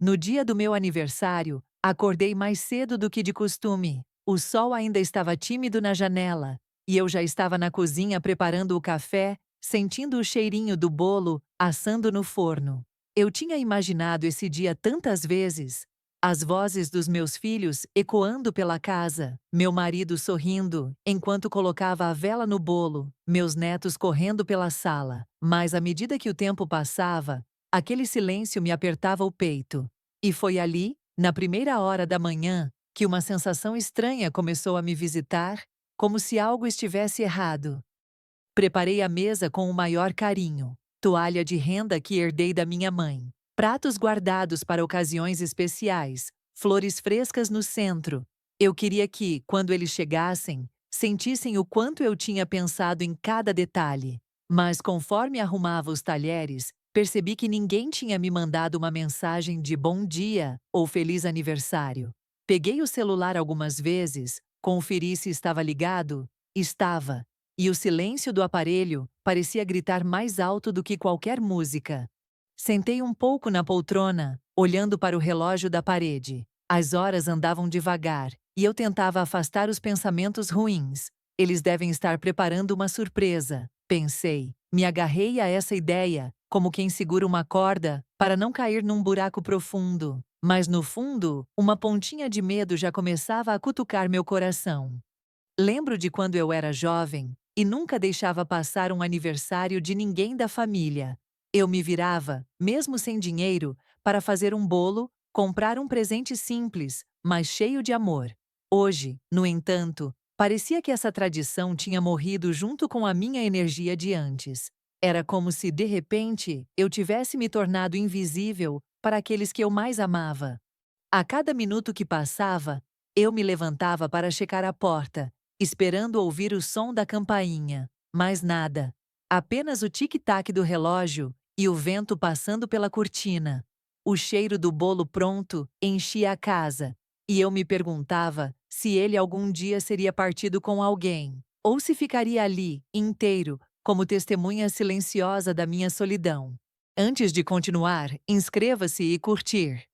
No dia do meu aniversário, acordei mais cedo do que de costume. O sol ainda estava tímido na janela, e eu já estava na cozinha preparando o café, sentindo o cheirinho do bolo assando no forno. Eu tinha imaginado esse dia tantas vezes. As vozes dos meus filhos ecoando pela casa, meu marido sorrindo enquanto colocava a vela no bolo, meus netos correndo pela sala. Mas à medida que o tempo passava, aquele silêncio me apertava o peito. E foi ali, na primeira hora da manhã, que uma sensação estranha começou a me visitar, como se algo estivesse errado. Preparei a mesa com o maior carinho, toalha de renda que herdei da minha mãe, pratos guardados para ocasiões especiais, flores frescas no centro. Eu queria que, quando eles chegassem, sentissem o quanto eu tinha pensado em cada detalhe. Mas conforme arrumava os talheres, percebi que ninguém tinha me mandado uma mensagem de bom dia ou feliz aniversário. Peguei o celular algumas vezes, conferi se estava ligado. Estava. E o silêncio do aparelho parecia gritar mais alto do que qualquer música. Sentei um pouco na poltrona, olhando para o relógio da parede. As horas andavam devagar, e eu tentava afastar os pensamentos ruins. Eles devem estar preparando uma surpresa, pensei. Me agarrei a essa ideia, como quem segura uma corda, para não cair num buraco profundo. Mas no fundo, uma pontinha de medo já começava a cutucar meu coração. Lembro de quando eu era jovem e nunca deixava passar um aniversário de ninguém da família. Eu me virava, mesmo sem dinheiro, para fazer um bolo, comprar um presente simples, mas cheio de amor. Hoje, no entanto, parecia que essa tradição tinha morrido junto com a minha energia de antes. Era como se, de repente, eu tivesse me tornado invisível para aqueles que eu mais amava. A cada minuto que passava, eu me levantava para checar a porta, esperando ouvir o som da campainha. Mas nada. Apenas o tic-tac do relógio e o vento passando pela cortina. O cheiro do bolo pronto enchia a casa, e eu me perguntava se ele algum dia seria partido com alguém, ou se ficaria ali, inteiro, como testemunha silenciosa da minha solidão. Antes de continuar, inscreva-se e curtir.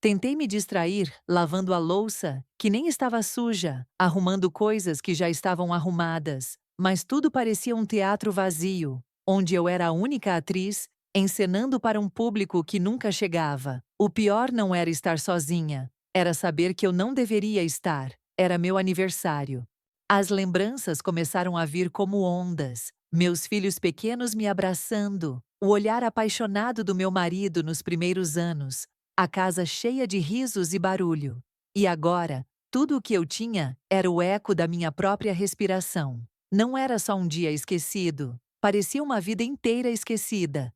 Tentei me distrair, lavando a louça, que nem estava suja, arrumando coisas que já estavam arrumadas, mas tudo parecia um teatro vazio, onde eu era a única atriz, encenando para um público que nunca chegava. O pior não era estar sozinha, era saber que eu não deveria estar. Era meu aniversário. As lembranças começaram a vir como ondas, meus filhos pequenos me abraçando, o olhar apaixonado do meu marido nos primeiros anos, a casa cheia de risos e barulho. E agora, tudo o que eu tinha era o eco da minha própria respiração. Não era só um dia esquecido, parecia uma vida inteira esquecida.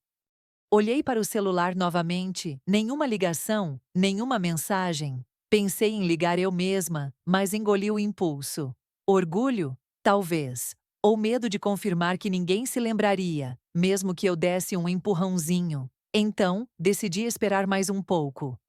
Olhei para o celular novamente, nenhuma ligação, nenhuma mensagem. Pensei em ligar eu mesma, mas engoli o impulso. Orgulho? Talvez. Ou medo de confirmar que ninguém se lembraria, mesmo que eu desse um empurrãozinho. Então, decidi esperar mais um pouco.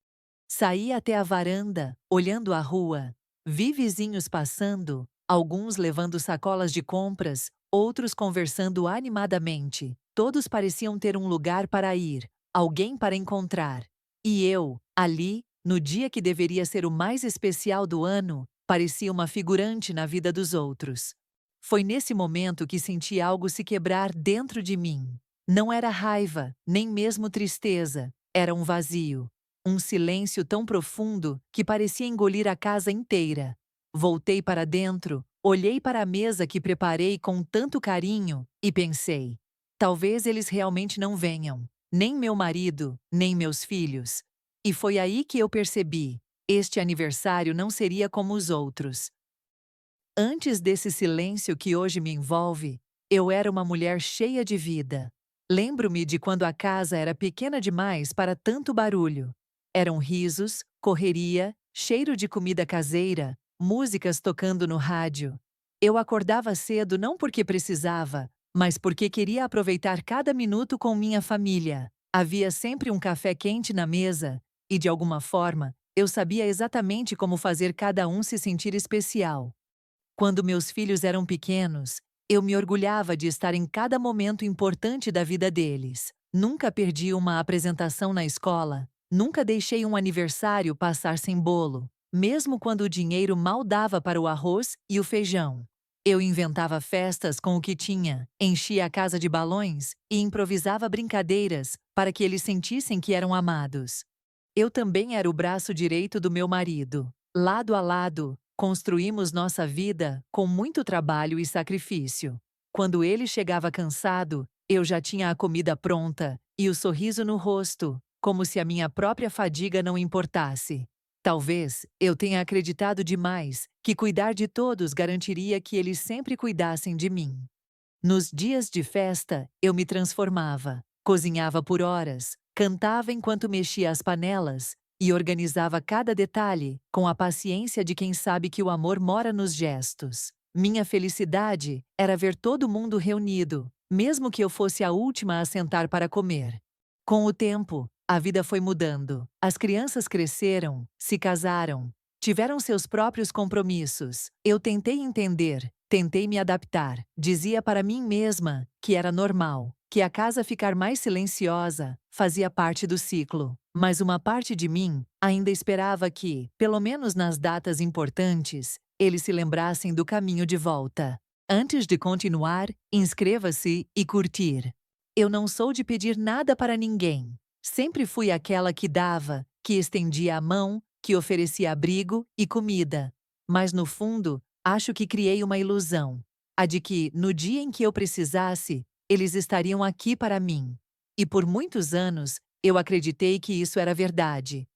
Saí até a varanda, olhando a rua. Vi vizinhos passando, alguns levando sacolas de compras, outros conversando animadamente. Todos pareciam ter um lugar para ir, alguém para encontrar. E eu, ali, no dia que deveria ser o mais especial do ano, parecia uma figurante na vida dos outros. Foi nesse momento que senti algo se quebrar dentro de mim. Não era raiva, nem mesmo tristeza, era um vazio. Um silêncio tão profundo que parecia engolir a casa inteira. Voltei para dentro, olhei para a mesa que preparei com tanto carinho e pensei: talvez eles realmente não venham, nem meu marido, nem meus filhos. E foi aí que eu percebi: este aniversário não seria como os outros. Antes desse silêncio que hoje me envolve, eu era uma mulher cheia de vida. Lembro-me de quando a casa era pequena demais para tanto barulho. Eram risos, correria, cheiro de comida caseira, músicas tocando no rádio. Eu acordava cedo não porque precisava, mas porque queria aproveitar cada minuto com minha família. Havia sempre um café quente na mesa, e de alguma forma, eu sabia exatamente como fazer cada um se sentir especial. Quando meus filhos eram pequenos, eu me orgulhava de estar em cada momento importante da vida deles. Nunca perdi uma apresentação na escola, Nunca deixei um aniversário passar sem bolo, mesmo quando o dinheiro mal dava para o arroz e o feijão. Eu inventava festas com o que tinha, enchia a casa de balões e improvisava brincadeiras para que eles sentissem que eram amados. Eu também era o braço direito do meu marido. Lado a lado, construímos nossa vida com muito trabalho e sacrifício. Quando ele chegava cansado, eu já tinha a comida pronta e o sorriso no rosto, como se a minha própria fadiga não importasse. Talvez eu tenha acreditado demais que cuidar de todos garantiria que eles sempre cuidassem de mim. Nos dias de festa, eu me transformava, cozinhava por horas, cantava enquanto mexia as panelas e organizava cada detalhe com a paciência de quem sabe que o amor mora nos gestos. Minha felicidade era ver todo mundo reunido, mesmo que eu fosse a última a sentar para comer. Com o tempo, a vida foi mudando. As crianças cresceram, se casaram, tiveram seus próprios compromissos. Eu tentei entender, tentei me adaptar. Dizia para mim mesma que era normal, que a casa ficar mais silenciosa fazia parte do ciclo. Mas uma parte de mim ainda esperava que, pelo menos nas datas importantes, eles se lembrassem do caminho de volta. Antes de continuar, inscreva-se e curtir. Eu não sou de pedir nada para ninguém. Sempre fui aquela que dava, que estendia a mão, que oferecia abrigo e comida. Mas no fundo, acho que criei uma ilusão, a de que, no dia em que eu precisasse, eles estariam aqui para mim. E por muitos anos, eu acreditei que isso era verdade.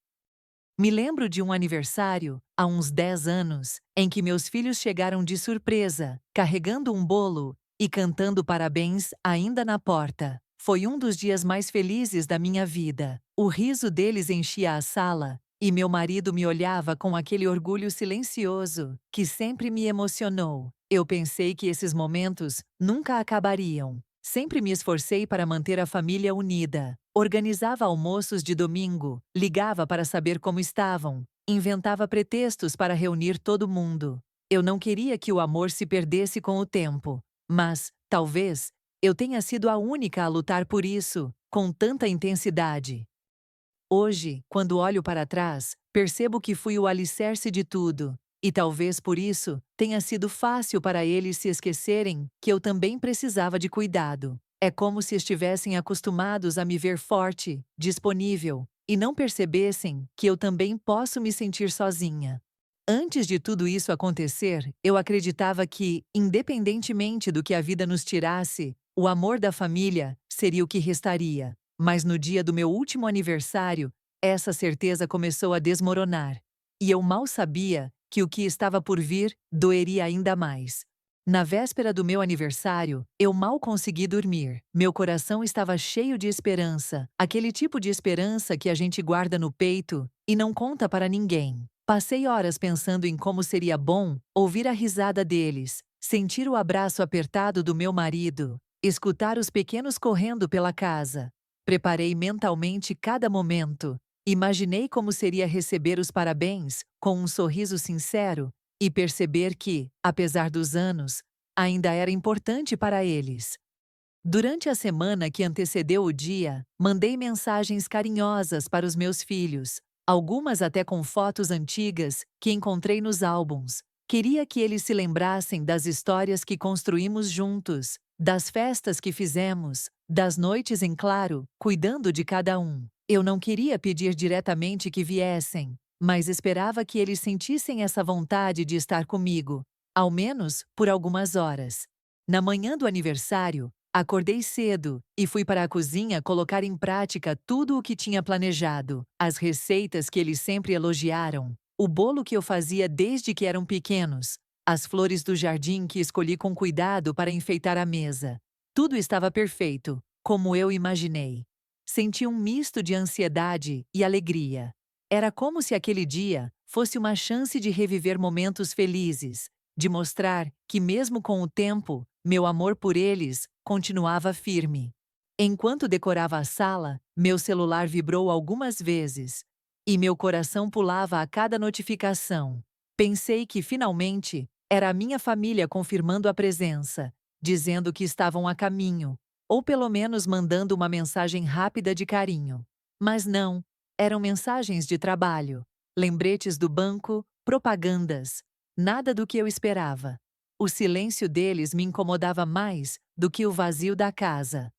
Me lembro de um aniversário, há uns 10 anos, em que meus filhos chegaram de surpresa, carregando um bolo e cantando parabéns ainda na porta. Foi um dos dias mais felizes da minha vida. O riso deles enchia a sala, e meu marido me olhava com aquele orgulho silencioso que sempre me emocionou. Eu pensei que esses momentos nunca acabariam. Sempre me esforcei para manter a família unida. Organizava almoços de domingo, ligava para saber como estavam, inventava pretextos para reunir todo mundo. Eu não queria que o amor se perdesse com o tempo, mas, talvez, eu tenha sido a única a lutar por isso, com tanta intensidade. Hoje, quando olho para trás, percebo que fui o alicerce de tudo, e talvez por isso tenha sido fácil para eles se esquecerem que eu também precisava de cuidado. É como se estivessem acostumados a me ver forte, disponível, e não percebessem que eu também posso me sentir sozinha. Antes de tudo isso acontecer, eu acreditava que, independentemente do que a vida nos tirasse, o amor da família seria o que restaria. Mas no dia do meu último aniversário, essa certeza começou a desmoronar. E eu mal sabia que o que estava por vir doeria ainda mais. Na véspera do meu aniversário, eu mal consegui dormir. Meu coração estava cheio de esperança, aquele tipo de esperança que a gente guarda no peito e não conta para ninguém. Passei horas pensando em como seria bom ouvir a risada deles, sentir o abraço apertado do meu marido, escutar os pequenos correndo pela casa. Preparei mentalmente cada momento. Imaginei como seria receber os parabéns com um sorriso sincero e perceber que, apesar dos anos, ainda era importante para eles. Durante a semana que antecedeu o dia, mandei mensagens carinhosas para os meus filhos, algumas até com fotos antigas que encontrei nos álbuns. Queria que eles se lembrassem das histórias que construímos juntos, das festas que fizemos, das noites em claro, cuidando de cada um. Eu não queria pedir diretamente que viessem, mas esperava que eles sentissem essa vontade de estar comigo, ao menos por algumas horas. Na manhã do aniversário, acordei cedo e fui para a cozinha colocar em prática tudo o que tinha planejado, as receitas que eles sempre elogiaram, o bolo que eu fazia desde que eram pequenos, as flores do jardim que escolhi com cuidado para enfeitar a mesa. Tudo estava perfeito, como eu imaginei. Senti um misto de ansiedade e alegria. Era como se aquele dia fosse uma chance de reviver momentos felizes, de mostrar que, mesmo com o tempo, meu amor por eles continuava firme. Enquanto decorava a sala, meu celular vibrou algumas vezes, e meu coração pulava a cada notificação. Pensei que, finalmente, era a minha família confirmando a presença, dizendo que estavam a caminho, ou pelo menos mandando uma mensagem rápida de carinho. Mas não, Eram mensagens de trabalho, lembretes do banco, propagandas. Nada do que eu esperava. O silêncio deles me incomodava mais do que o vazio da casa.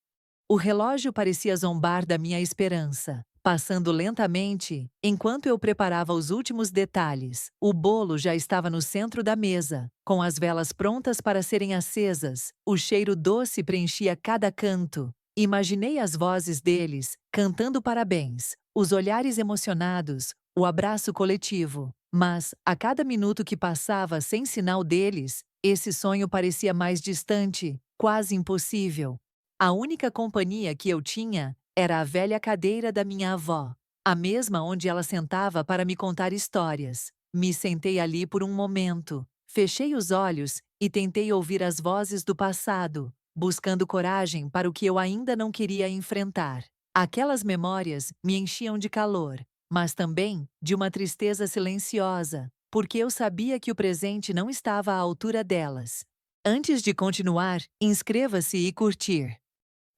O relógio parecia zombar da minha esperança, passando lentamente, enquanto eu preparava os últimos detalhes. O bolo já estava no centro da mesa, com as velas prontas para serem acesas. O cheiro doce preenchia cada canto. Imaginei as vozes deles, cantando parabéns, os olhares emocionados, o abraço coletivo. Mas, a cada minuto que passava sem sinal deles, esse sonho parecia mais distante, quase impossível. A única companhia que eu tinha era a velha cadeira da minha avó, a mesma onde ela sentava para me contar histórias. Me sentei ali por um momento, fechei os olhos e tentei ouvir as vozes do passado, buscando coragem para o que eu ainda não queria enfrentar. Aquelas memórias me enchiam de calor, mas também de uma tristeza silenciosa, porque eu sabia que o presente não estava à altura delas. Antes de continuar, inscreva-se e curtir.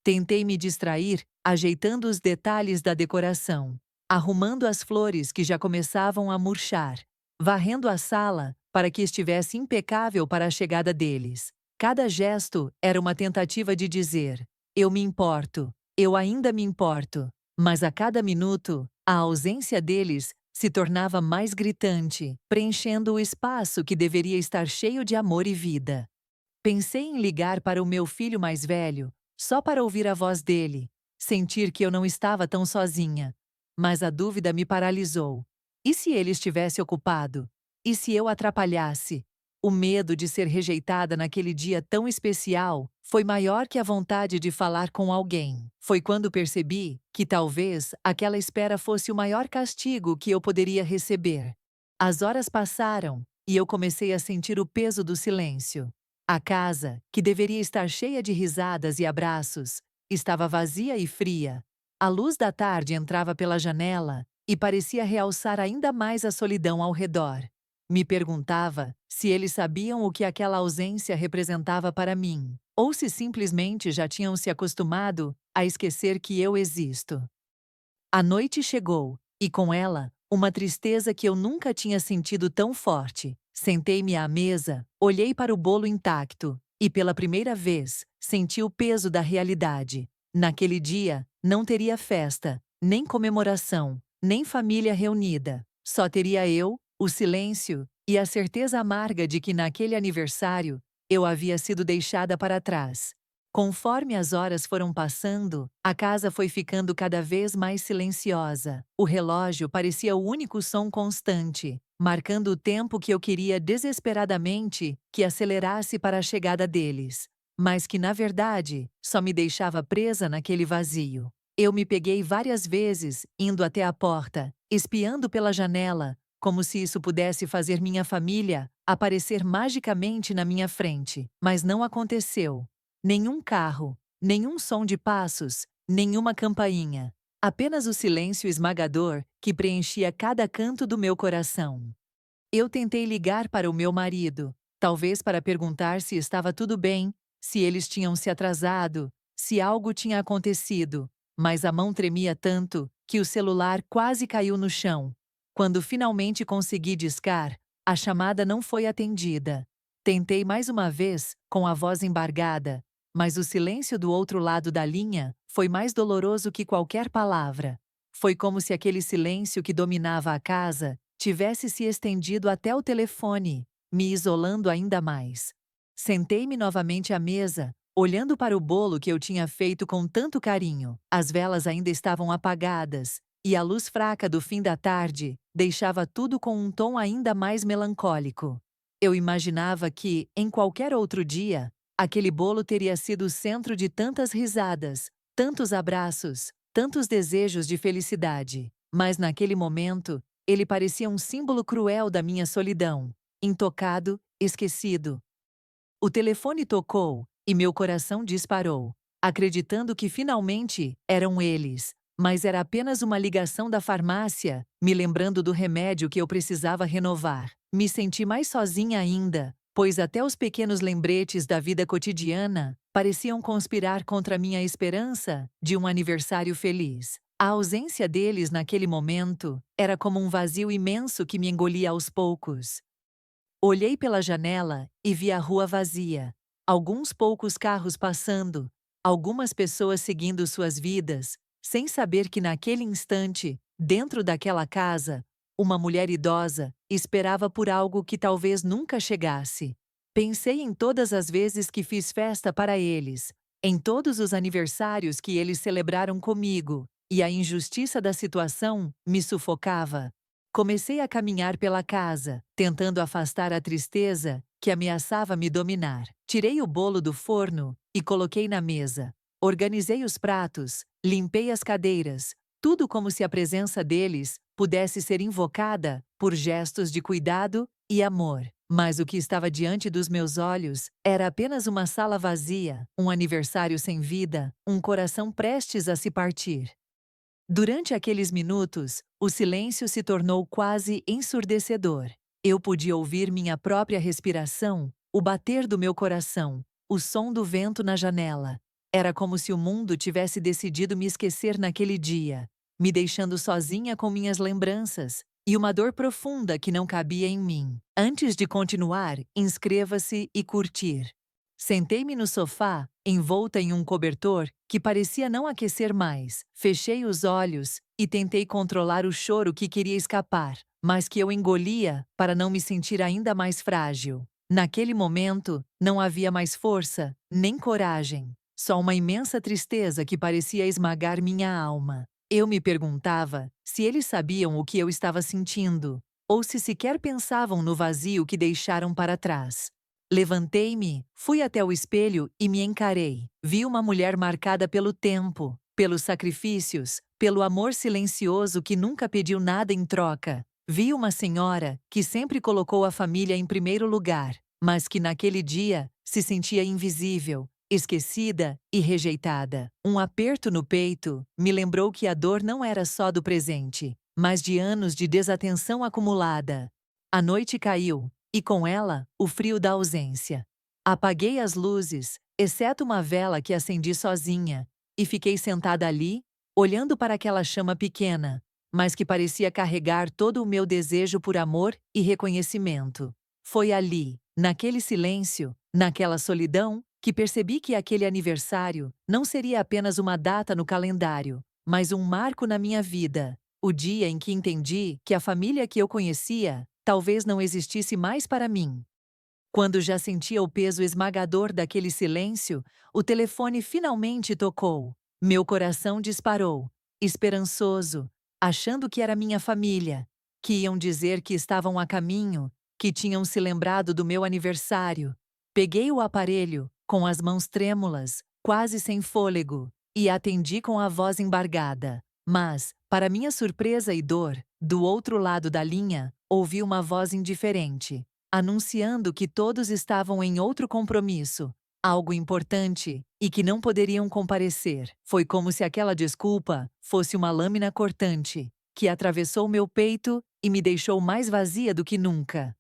Tentei me distrair, ajeitando os detalhes da decoração, arrumando as flores que já começavam a murchar, varrendo a sala para que estivesse impecável para a chegada deles. Cada gesto era uma tentativa de dizer: eu me importo, eu ainda me importo. Mas a cada minuto, a ausência deles se tornava mais gritante, preenchendo o espaço que deveria estar cheio de amor e vida. Pensei em ligar para o meu filho mais velho, só para ouvir a voz dele, sentir que eu não estava tão sozinha. Mas a dúvida me paralisou. E se ele estivesse ocupado? E se eu atrapalhasse? O medo de ser rejeitada naquele dia tão especial foi maior que a vontade de falar com alguém. Foi quando percebi que talvez aquela espera fosse o maior castigo que eu poderia receber. As horas passaram e eu comecei a sentir o peso do silêncio. A casa, que deveria estar cheia de risadas e abraços, estava vazia e fria. A luz da tarde entrava pela janela e parecia realçar ainda mais a solidão ao redor. Me perguntava se eles sabiam o que aquela ausência representava para mim, ou se simplesmente já tinham se acostumado a esquecer que eu existo. A noite chegou, e com ela, uma tristeza que eu nunca tinha sentido tão forte. Sentei-me à mesa, olhei para o bolo intacto, e pela primeira vez, senti o peso da realidade. Naquele dia, não teria festa, nem comemoração, nem família reunida. Só teria eu, o silêncio, e a certeza amarga de que naquele aniversário, eu havia sido deixada para trás. Conforme as horas foram passando, a casa foi ficando cada vez mais silenciosa. O relógio parecia o único som constante, marcando o tempo que eu queria desesperadamente que acelerasse para a chegada deles, mas que, na verdade, só me deixava presa naquele vazio. Eu me peguei várias vezes, indo até a porta, espiando pela janela, como se isso pudesse fazer minha família aparecer magicamente na minha frente, mas não aconteceu. Nenhum carro, nenhum som de passos, nenhuma campainha. Apenas o silêncio esmagador que preenchia cada canto do meu coração. Eu tentei ligar para o meu marido, talvez para perguntar se estava tudo bem, se eles tinham se atrasado, se algo tinha acontecido, mas a mão tremia tanto que o celular quase caiu no chão. Quando finalmente consegui discar, a chamada não foi atendida. Tentei mais uma vez, com a voz embargada, mas o silêncio do outro lado da linha foi mais doloroso que qualquer palavra. Foi como se aquele silêncio que dominava a casa tivesse se estendido até o telefone, me isolando ainda mais. Sentei-me novamente à mesa, olhando para o bolo que eu tinha feito com tanto carinho. As velas ainda estavam apagadas, e a luz fraca do fim da tarde deixava tudo com um tom ainda mais melancólico. Eu imaginava que, em qualquer outro dia, aquele bolo teria sido o centro de tantas risadas, tantos abraços, tantos desejos de felicidade. Mas naquele momento, ele parecia um símbolo cruel da minha solidão, intocado, esquecido. O telefone tocou, e meu coração disparou, acreditando que finalmente eram eles. Mas era apenas uma ligação da farmácia, me lembrando do remédio que eu precisava renovar. Me senti mais sozinha ainda, pois até os pequenos lembretes da vida cotidiana pareciam conspirar contra minha esperança de um aniversário feliz. A ausência deles naquele momento era como um vazio imenso que me engolia aos poucos. Olhei pela janela e vi a rua vazia. Alguns poucos carros passando, algumas pessoas seguindo suas vidas, sem saber que naquele instante, dentro daquela casa, uma mulher idosa esperava por algo que talvez nunca chegasse. Pensei em todas as vezes que fiz festa para eles, em todos os aniversários que eles celebraram comigo, e a injustiça da situação me sufocava. Comecei a caminhar pela casa, tentando afastar a tristeza que ameaçava me dominar. Tirei o bolo do forno e coloquei na mesa. Organizei os pratos, limpei as cadeiras, tudo como se a presença deles pudesse ser invocada por gestos de cuidado e amor. Mas o que estava diante dos meus olhos era apenas uma sala vazia, um aniversário sem vida, um coração prestes a se partir. Durante aqueles minutos, o silêncio se tornou quase ensurdecedor. Eu podia ouvir minha própria respiração, o bater do meu coração, o som do vento na janela. Era como se o mundo tivesse decidido me esquecer naquele dia, me deixando sozinha com minhas lembranças e uma dor profunda que não cabia em mim. Antes de continuar, inscreva-se e curtir. Sentei-me no sofá, envolta em um cobertor que parecia não aquecer mais. Fechei os olhos e tentei controlar o choro que queria escapar, mas que eu engolia para não me sentir ainda mais frágil. Naquele momento, não havia mais força, nem coragem, só uma imensa tristeza que parecia esmagar minha alma. Eu me perguntava se eles sabiam o que eu estava sentindo, ou se sequer pensavam no vazio que deixaram para trás. Levantei-me, fui até o espelho e me encarei. Vi uma mulher marcada pelo tempo, pelos sacrifícios, pelo amor silencioso que nunca pediu nada em troca. Vi uma senhora que sempre colocou a família em primeiro lugar, mas que naquele dia se sentia invisível, esquecida e rejeitada. Um aperto no peito me lembrou que a dor não era só do presente, mas de anos de desatenção acumulada. A noite caiu. E com ela, o frio da ausência. Apaguei as luzes, exceto uma vela que acendi sozinha, e fiquei sentada ali, olhando para aquela chama pequena, mas que parecia carregar todo o meu desejo por amor e reconhecimento. Foi ali, naquele silêncio, naquela solidão, que percebi que aquele aniversário não seria apenas uma data no calendário, mas um marco na minha vida. O dia em que entendi que a família que eu conhecia talvez não existisse mais para mim. Quando já sentia o peso esmagador daquele silêncio, o telefone finalmente tocou. Meu coração disparou, esperançoso, achando que era minha família, que iam dizer que estavam a caminho, que tinham se lembrado do meu aniversário. Peguei o aparelho, com as mãos trêmulas, quase sem fôlego, e atendi com a voz embargada. Mas, para minha surpresa e dor, do outro lado da linha, ouvi uma voz indiferente, anunciando que todos estavam em outro compromisso, algo importante, e que não poderiam comparecer. Foi como se aquela desculpa fosse uma lâmina cortante, que atravessou meu peito e me deixou mais vazia do que nunca.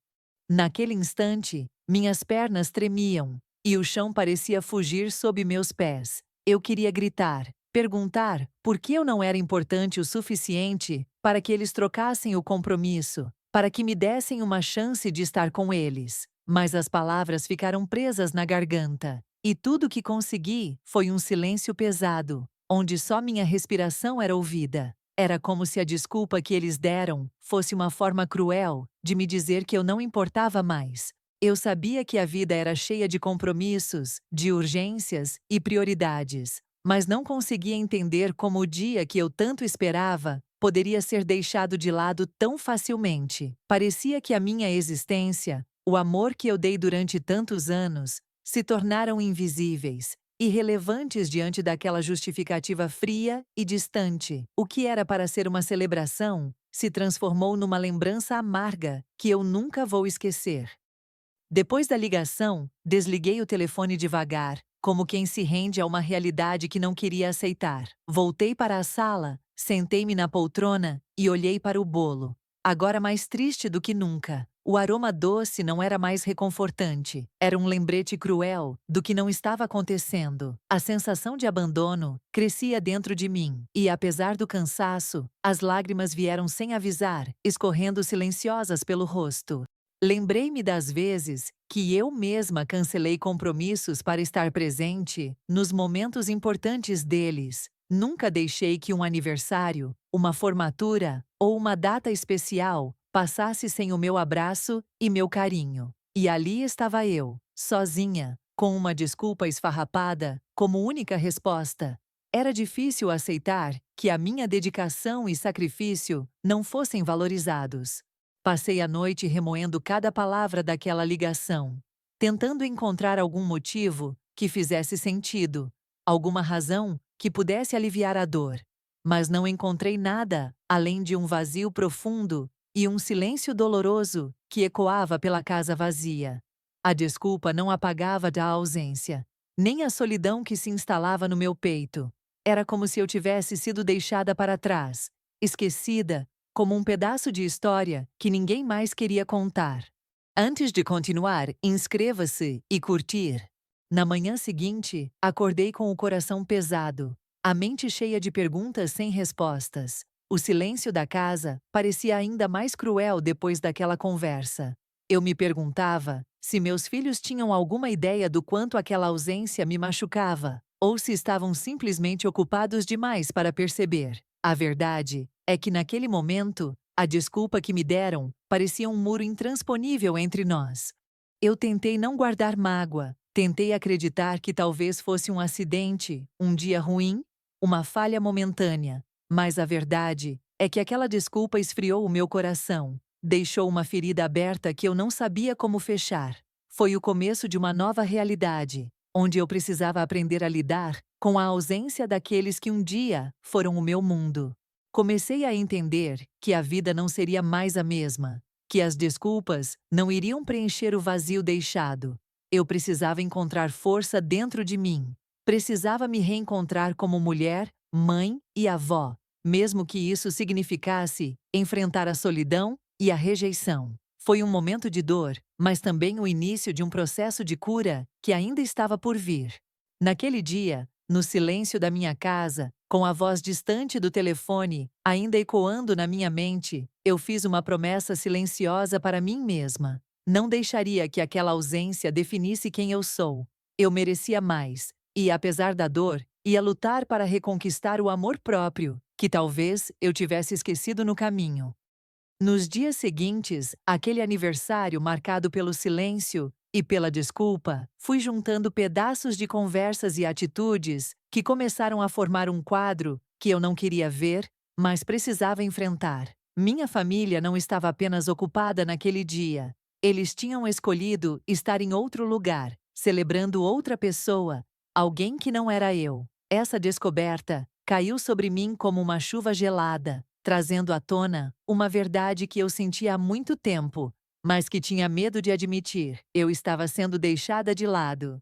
Naquele instante, minhas pernas tremiam, e o chão parecia fugir sob meus pés. Eu queria gritar, perguntar por que eu não era importante o suficiente para que eles trocassem o compromisso, para que me dessem uma chance de estar com eles. Mas as palavras ficaram presas na garganta, e tudo que consegui foi um silêncio pesado, onde só minha respiração era ouvida. Era como se a desculpa que eles deram fosse uma forma cruel de me dizer que eu não importava mais. Eu sabia que a vida era cheia de compromissos, de urgências e prioridades, mas não conseguia entender como o dia que eu tanto esperava poderia ser deixado de lado tão facilmente. Parecia que a minha existência, o amor que eu dei durante tantos anos, se tornaram invisíveis, irrelevantes diante daquela justificativa fria e distante. O que era para ser uma celebração se transformou numa lembrança amarga que eu nunca vou esquecer. Depois da ligação, desliguei o telefone devagar, como quem se rende a uma realidade que não queria aceitar. Voltei para a sala, sentei-me na poltrona e olhei para o bolo. agora mais triste do que nunca. O aroma doce não era mais reconfortante, era um lembrete cruel do que não estava acontecendo. A sensação de abandono crescia dentro de mim, e apesar do cansaço, as lágrimas vieram sem avisar, escorrendo silenciosas pelo rosto. Lembrei-me das vezes que eu mesma cancelei compromissos para estar presente nos momentos importantes deles. Nunca deixei que um aniversário, uma formatura ou uma data especial passasse sem o meu abraço e meu carinho. E ali estava eu, sozinha, com uma desculpa esfarrapada como única resposta. Era difícil aceitar que a minha dedicação e sacrifício não fossem valorizados. Passei a noite remoendo cada palavra daquela ligação, tentando encontrar algum motivo que fizesse sentido, alguma razão que pudesse aliviar a dor. Mas não encontrei nada além de um vazio profundo e um silêncio doloroso que ecoava pela casa vazia. A desculpa não apagava da ausência, nem a solidão que se instalava no meu peito. Era como se eu tivesse sido deixada para trás, esquecida, como um pedaço de história que ninguém mais queria contar. Antes de continuar, inscreva-se e curtir. Na manhã seguinte, acordei com o coração pesado, a mente cheia de perguntas sem respostas. O silêncio da casa parecia ainda mais cruel depois daquela conversa. Eu me perguntava se meus filhos tinham alguma ideia do quanto aquela ausência me machucava, ou se estavam simplesmente ocupados demais para perceber. A verdade é que naquele momento, a desculpa que me deram parecia um muro intransponível entre nós. Eu tentei não guardar mágoa, tentei acreditar que talvez fosse um acidente, um dia ruim, uma falha momentânea, mas a verdade é que aquela desculpa esfriou o meu coração, deixou uma ferida aberta que eu não sabia como fechar. Foi o começo de uma nova realidade, onde eu precisava aprender a lidar com a ausência daqueles que um dia foram o meu mundo. Comecei a entender que a vida não seria mais a mesma, que as desculpas não iriam preencher o vazio deixado. Eu precisava encontrar força dentro de mim. Precisava me reencontrar como mulher, mãe e avó, mesmo que isso significasse enfrentar a solidão e a rejeição. Foi um momento de dor, mas também o início de um processo de cura que ainda estava por vir. Naquele dia, no silêncio da minha casa, com a voz distante do telefone ainda ecoando na minha mente, eu fiz uma promessa silenciosa para mim mesma. Não deixaria que aquela ausência definisse quem eu sou. Eu merecia mais, e apesar da dor, ia lutar para reconquistar o amor próprio, que talvez eu tivesse esquecido no caminho. Nos dias seguintes, aquele aniversário marcado pelo silêncio e pela desculpa, fui juntando pedaços de conversas e atitudes que começaram a formar um quadro que eu não queria ver, mas precisava enfrentar. Minha família não estava apenas ocupada naquele dia. Eles tinham escolhido estar em outro lugar, celebrando outra pessoa, alguém que não era eu. Essa descoberta caiu sobre mim como uma chuva gelada, trazendo à tona uma verdade que eu sentia há muito tempo, mas que tinha medo de admitir. Eu estava sendo deixada de lado.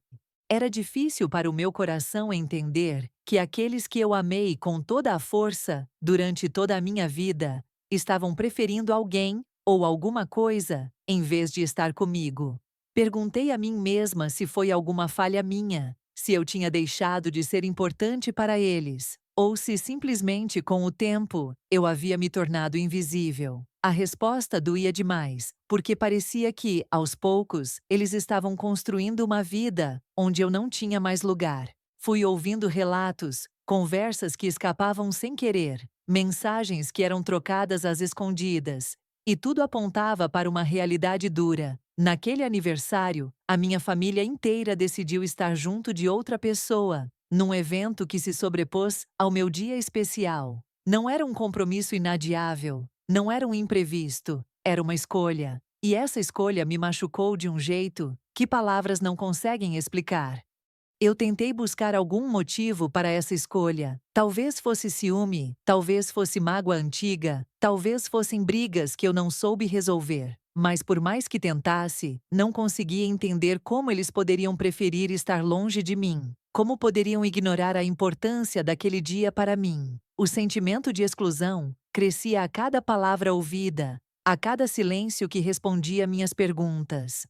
Era difícil para o meu coração entender que aqueles que eu amei com toda a força, durante toda a minha vida, estavam preferindo alguém ou alguma coisa, em vez de estar comigo. Perguntei a mim mesma se foi alguma falha minha, se eu tinha deixado de ser importante para eles, ou se simplesmente com o tempo eu havia me tornado invisível. A resposta doía demais, porque parecia que, aos poucos, eles estavam construindo uma vida onde eu não tinha mais lugar. Fui ouvindo relatos, conversas que escapavam sem querer, mensagens que eram trocadas às escondidas, e tudo apontava para uma realidade dura. Naquele aniversário, a minha família inteira decidiu estar junto de outra pessoa, num evento que se sobrepôs ao meu dia especial. Não era um compromisso inadiável, não era um imprevisto, era uma escolha. E essa escolha me machucou de um jeito que palavras não conseguem explicar. Eu tentei buscar algum motivo para essa escolha. Talvez fosse ciúme, talvez fosse mágoa antiga, talvez fossem brigas que eu não soube resolver. Mas por mais que tentasse, não conseguia entender como eles poderiam preferir estar longe de mim. Como poderiam ignorar a importância daquele dia para mim? O sentimento de exclusão crescia a cada palavra ouvida, a cada silêncio que respondia minhas perguntas.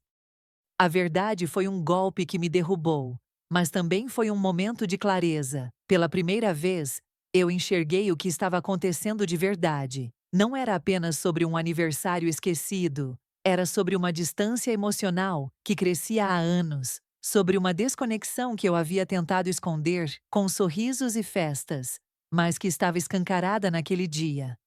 A verdade foi um golpe que me derrubou, mas também foi um momento de clareza. Pela primeira vez, eu enxerguei o que estava acontecendo de verdade. Não era apenas sobre um aniversário esquecido, era sobre uma distância emocional que crescia há anos, sobre uma desconexão que eu havia tentado esconder com sorrisos e festas, mas que estava escancarada naquele dia.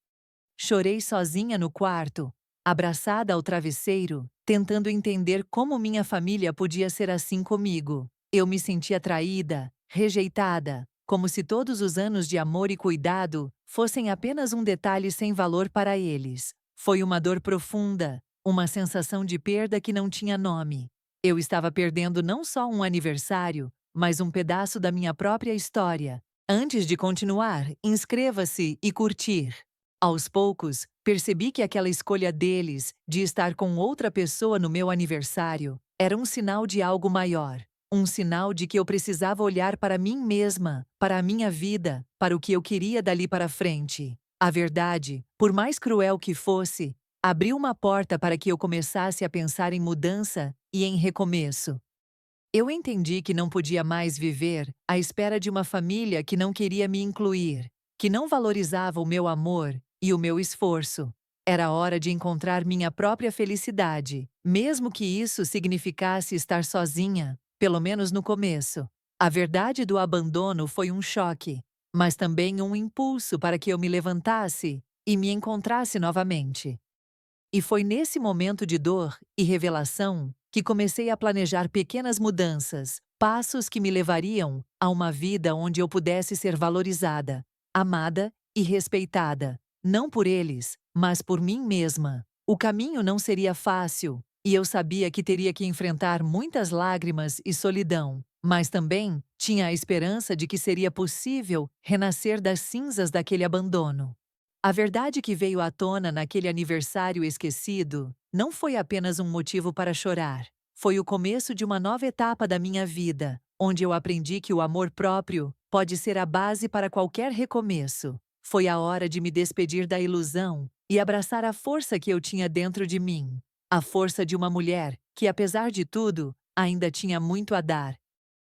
Chorei sozinha no quarto, abraçada ao travesseiro, tentando entender como minha família podia ser assim comigo. Eu me sentia traída, rejeitada, como se todos os anos de amor e cuidado fossem apenas um detalhe sem valor para eles. Foi uma dor profunda, uma sensação de perda que não tinha nome. Eu estava perdendo não só um aniversário, mas um pedaço da minha própria história. Antes de continuar, inscreva-se e curtir. Aos poucos, percebi que aquela escolha deles, de estar com outra pessoa no meu aniversário, era um sinal de algo maior. Um sinal de que eu precisava olhar para mim mesma, para a minha vida, para o que eu queria dali para frente. A verdade, por mais cruel que fosse, abriu uma porta para que eu começasse a pensar em mudança e em recomeço. Eu entendi que não podia mais viver à espera de uma família que não queria me incluir, que não valorizava o meu amor e o meu esforço. Era hora de encontrar minha própria felicidade, mesmo que isso significasse estar sozinha, pelo menos no começo. A verdade do abandono foi um choque, mas também um impulso para que eu me levantasse e me encontrasse novamente. E foi nesse momento de dor e revelação que comecei a planejar pequenas mudanças, passos que me levariam a uma vida onde eu pudesse ser valorizada, amada e respeitada, não por eles, mas por mim mesma. O caminho não seria fácil, e eu sabia que teria que enfrentar muitas lágrimas e solidão, mas também tinha a esperança de que seria possível renascer das cinzas daquele abandono. A verdade que veio à tona naquele aniversário esquecido não foi apenas um motivo para chorar. Foi o começo de uma nova etapa da minha vida, onde eu aprendi que o amor próprio pode ser a base para qualquer recomeço. Foi a hora de me despedir da ilusão e abraçar a força que eu tinha dentro de mim. A força de uma mulher que, apesar de tudo, ainda tinha muito a dar.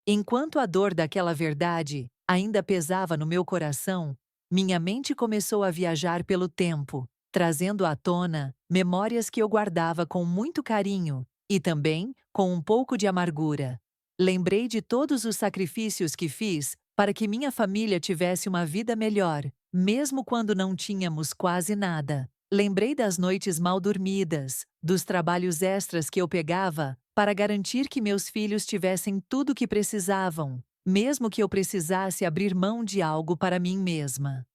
Enquanto a dor daquela verdade ainda pesava no meu coração, minha mente começou a viajar pelo tempo, trazendo à tona memórias que eu guardava com muito carinho e também com um pouco de amargura. Lembrei de todos os sacrifícios que fiz para que minha família tivesse uma vida melhor, mesmo quando não tínhamos quase nada. Lembrei das noites mal dormidas, dos trabalhos extras que eu pegava para garantir que meus filhos tivessem tudo o que precisavam, mesmo que eu precisasse abrir mão de algo para mim mesma.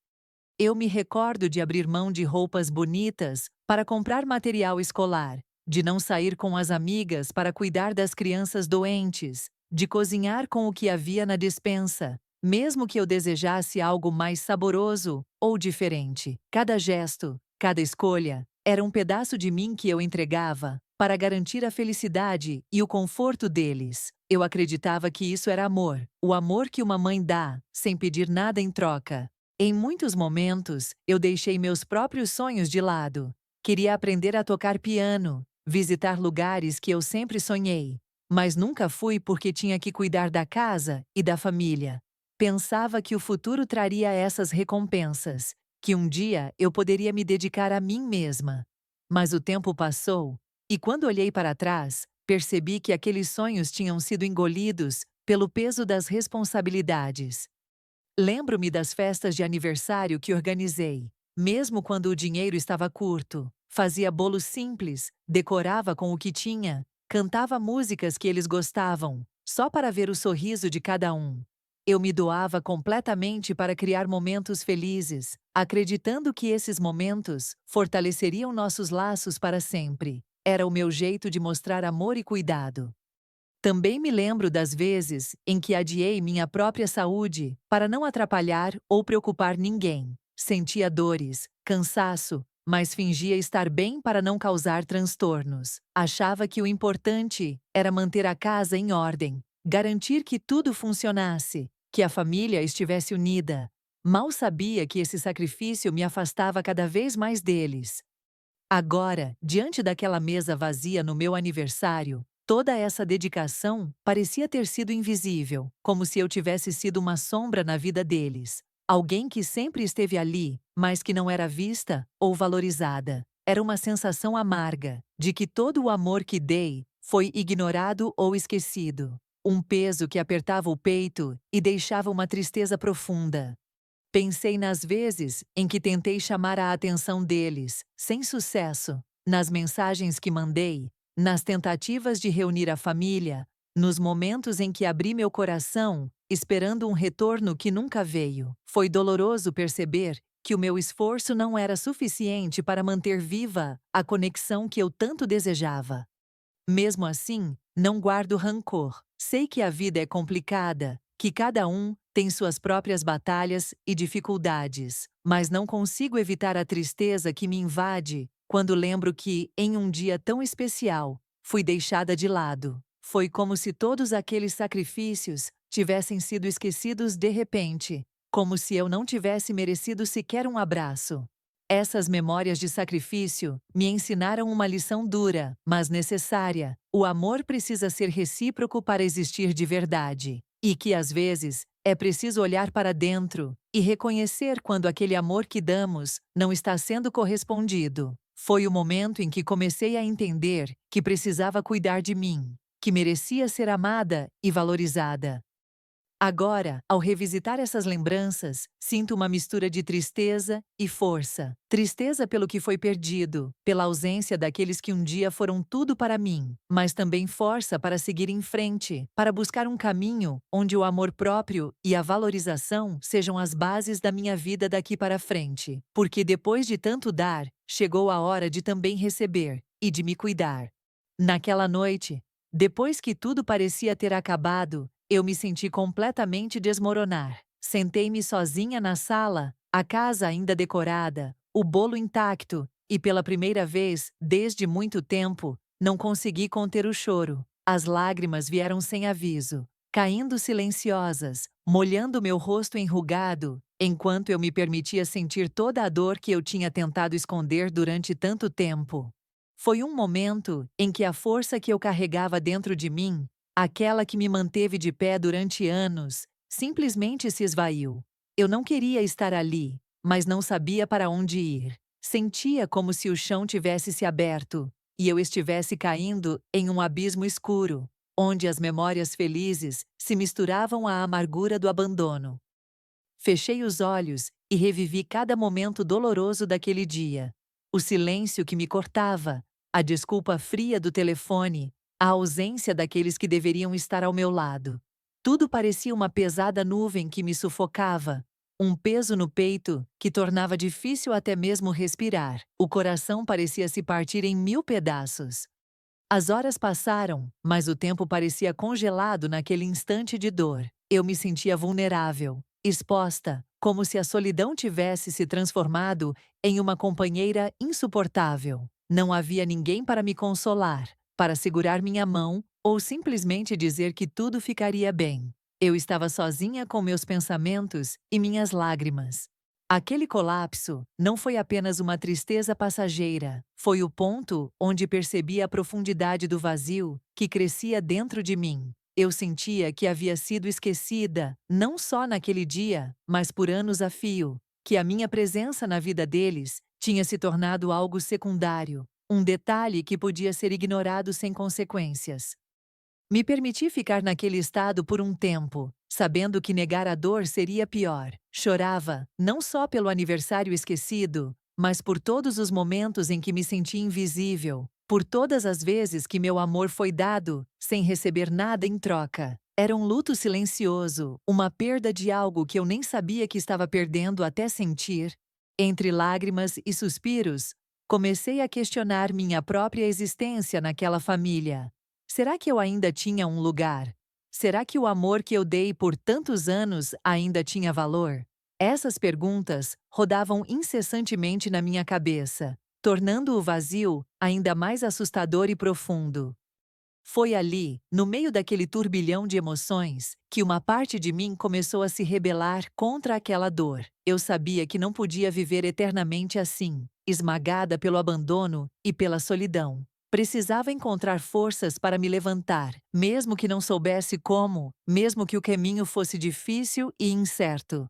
Eu me recordo de abrir mão de roupas bonitas para comprar material escolar, de não sair com as amigas para cuidar das crianças doentes, de cozinhar com o que havia na despensa, mesmo que eu desejasse algo mais saboroso ou diferente. Cada gesto, cada escolha, era um pedaço de mim que eu entregava para garantir a felicidade e o conforto deles. Eu acreditava que isso era amor, o amor que uma mãe dá, sem pedir nada em troca. Em muitos momentos, eu deixei meus próprios sonhos de lado. Queria aprender a tocar piano, visitar lugares que eu sempre sonhei, mas nunca fui porque tinha que cuidar da casa e da família. Pensava que o futuro traria essas recompensas, que um dia eu poderia me dedicar a mim mesma. Mas o tempo passou, e quando olhei para trás, percebi que aqueles sonhos tinham sido engolidos pelo peso das responsabilidades. Lembro-me das festas de aniversário que organizei, mesmo quando o dinheiro estava curto. Fazia bolos simples, decorava com o que tinha, cantava músicas que eles gostavam, só para ver o sorriso de cada um. Eu me doava completamente para criar momentos felizes, acreditando que esses momentos fortaleceriam nossos laços para sempre. Era o meu jeito de mostrar amor e cuidado. Também me lembro das vezes em que adiei minha própria saúde para não atrapalhar ou preocupar ninguém. Sentia dores, cansaço, mas fingia estar bem para não causar transtornos. Achava que o importante era manter a casa em ordem, garantir que tudo funcionasse, que a família estivesse unida. Mal sabia que esse sacrifício me afastava cada vez mais deles. Agora, diante daquela mesa vazia no meu aniversário, toda essa dedicação parecia ter sido invisível, como se eu tivesse sido uma sombra na vida deles. Alguém que sempre esteve ali, mas que não era vista ou valorizada. Era uma sensação amarga, de que todo o amor que dei foi ignorado ou esquecido. Um peso que apertava o peito e deixava uma tristeza profunda. Pensei nas vezes em que tentei chamar a atenção deles, sem sucesso, nas mensagens que mandei, nas tentativas de reunir a família, nos momentos em que abri meu coração, esperando um retorno que nunca veio. Foi doloroso perceber que o meu esforço não era suficiente para manter viva a conexão que eu tanto desejava. Mesmo assim, não guardo rancor. Sei que a vida é complicada, que cada um tem suas próprias batalhas e dificuldades, mas não consigo evitar a tristeza que me invade quando lembro que, em um dia tão especial, fui deixada de lado. Foi como se todos aqueles sacrifícios tivessem sido esquecidos de repente, como se eu não tivesse merecido sequer um abraço. Essas memórias de sacrifício me ensinaram uma lição dura, mas necessária. O amor precisa ser recíproco para existir de verdade. E que, às vezes, é preciso olhar para dentro e reconhecer quando aquele amor que damos não está sendo correspondido. Foi o momento em que comecei a entender que precisava cuidar de mim, que merecia ser amada e valorizada. Agora, ao revisitar essas lembranças, sinto uma mistura de tristeza e força. Tristeza pelo que foi perdido, pela ausência daqueles que um dia foram tudo para mim, mas também força para seguir em frente, para buscar um caminho onde o amor próprio e a valorização sejam as bases da minha vida daqui para frente. Porque depois de tanto dar, chegou a hora de também receber e de me cuidar. Naquela noite, depois que tudo parecia ter acabado, eu me senti completamente desmoronar. Sentei-me sozinha na sala, a casa ainda decorada, o bolo intacto, e pela primeira vez, desde muito tempo, não consegui conter o choro. As lágrimas vieram sem aviso, caindo silenciosas, molhando meu rosto enrugado, enquanto eu me permitia sentir toda a dor que eu tinha tentado esconder durante tanto tempo. Foi um momento em que a força que eu carregava dentro de mim, aquela que me manteve de pé durante anos, simplesmente se esvaiu. Eu não queria estar ali, mas não sabia para onde ir. Sentia como se o chão tivesse se aberto e eu estivesse caindo em um abismo escuro, onde as memórias felizes se misturavam à amargura do abandono. Fechei os olhos e revivi cada momento doloroso daquele dia. O silêncio que me cortava, a desculpa fria do telefone, a ausência daqueles que deveriam estar ao meu lado. Tudo parecia uma pesada nuvem que me sufocava, um peso no peito que tornava difícil até mesmo respirar. O coração parecia se partir em 1000 pedaços. As horas passaram, mas o tempo parecia congelado naquele instante de dor. Eu me sentia vulnerável, exposta, como se a solidão tivesse se transformado em uma companheira insuportável. Não havia ninguém para me consolar, para segurar minha mão ou simplesmente dizer que tudo ficaria bem. Eu estava sozinha com meus pensamentos e minhas lágrimas. Aquele colapso não foi apenas uma tristeza passageira, foi o ponto onde percebi a profundidade do vazio que crescia dentro de mim. Eu sentia que havia sido esquecida, não só naquele dia, mas por anos a fio, que a minha presença na vida deles tinha se tornado algo secundário, um detalhe que podia ser ignorado sem consequências. Me permiti ficar naquele estado por um tempo, sabendo que negar a dor seria pior. Chorava, não só pelo aniversário esquecido, mas por todos os momentos em que me senti invisível, por todas as vezes que meu amor foi dado, sem receber nada em troca. Era um luto silencioso, uma perda de algo que eu nem sabia que estava perdendo até sentir. Entre lágrimas e suspiros, comecei a questionar minha própria existência naquela família. Será que eu ainda tinha um lugar? Será que o amor que eu dei por tantos anos ainda tinha valor? Essas perguntas rodavam incessantemente na minha cabeça, tornando o vazio ainda mais assustador e profundo. Foi ali, no meio daquele turbilhão de emoções, que uma parte de mim começou a se rebelar contra aquela dor. Eu sabia que não podia viver eternamente assim. esmagada pelo abandono e pela solidão. Precisava encontrar forças para me levantar, mesmo que não soubesse como, mesmo que o caminho fosse difícil e incerto.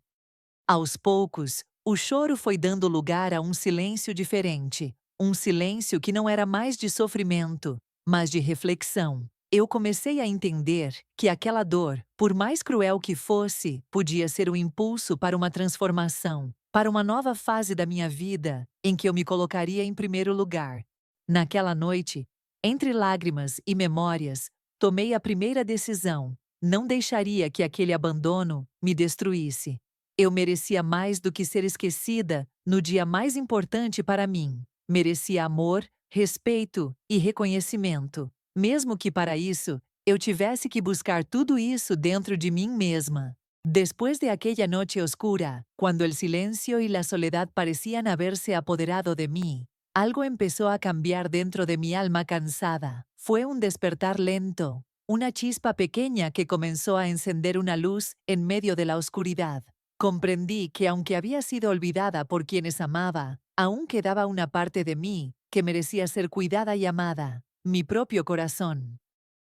Aos poucos, o choro foi dando lugar a um silêncio diferente, um silêncio que não era mais de sofrimento, mas de reflexão. Eu comecei a entender que aquela dor, por mais cruel que fosse, podia ser o impulso para uma transformação, para uma nova fase da minha vida, em que eu me colocaria em primeiro lugar. Naquela noite, entre lágrimas e memórias, tomei a primeira decisão: não deixaria que aquele abandono me destruísse. Eu merecia mais do que ser esquecida no dia mais importante para mim. Merecia amor, respeito e reconhecimento, mesmo que para isso eu tivesse que buscar tudo isso dentro de mim mesma. Después de aquella noche oscura, cuando el silencio y la soledad parecían haberse apoderado de mí, algo empezó a cambiar dentro de mi alma cansada. Fue un despertar lento, una chispa pequeña que comenzó a encender una luz en medio de la oscuridad. Comprendí que aunque había sido olvidada por quienes amaba, aún quedaba una parte de mí que merecía ser cuidada y amada, mi propio corazón.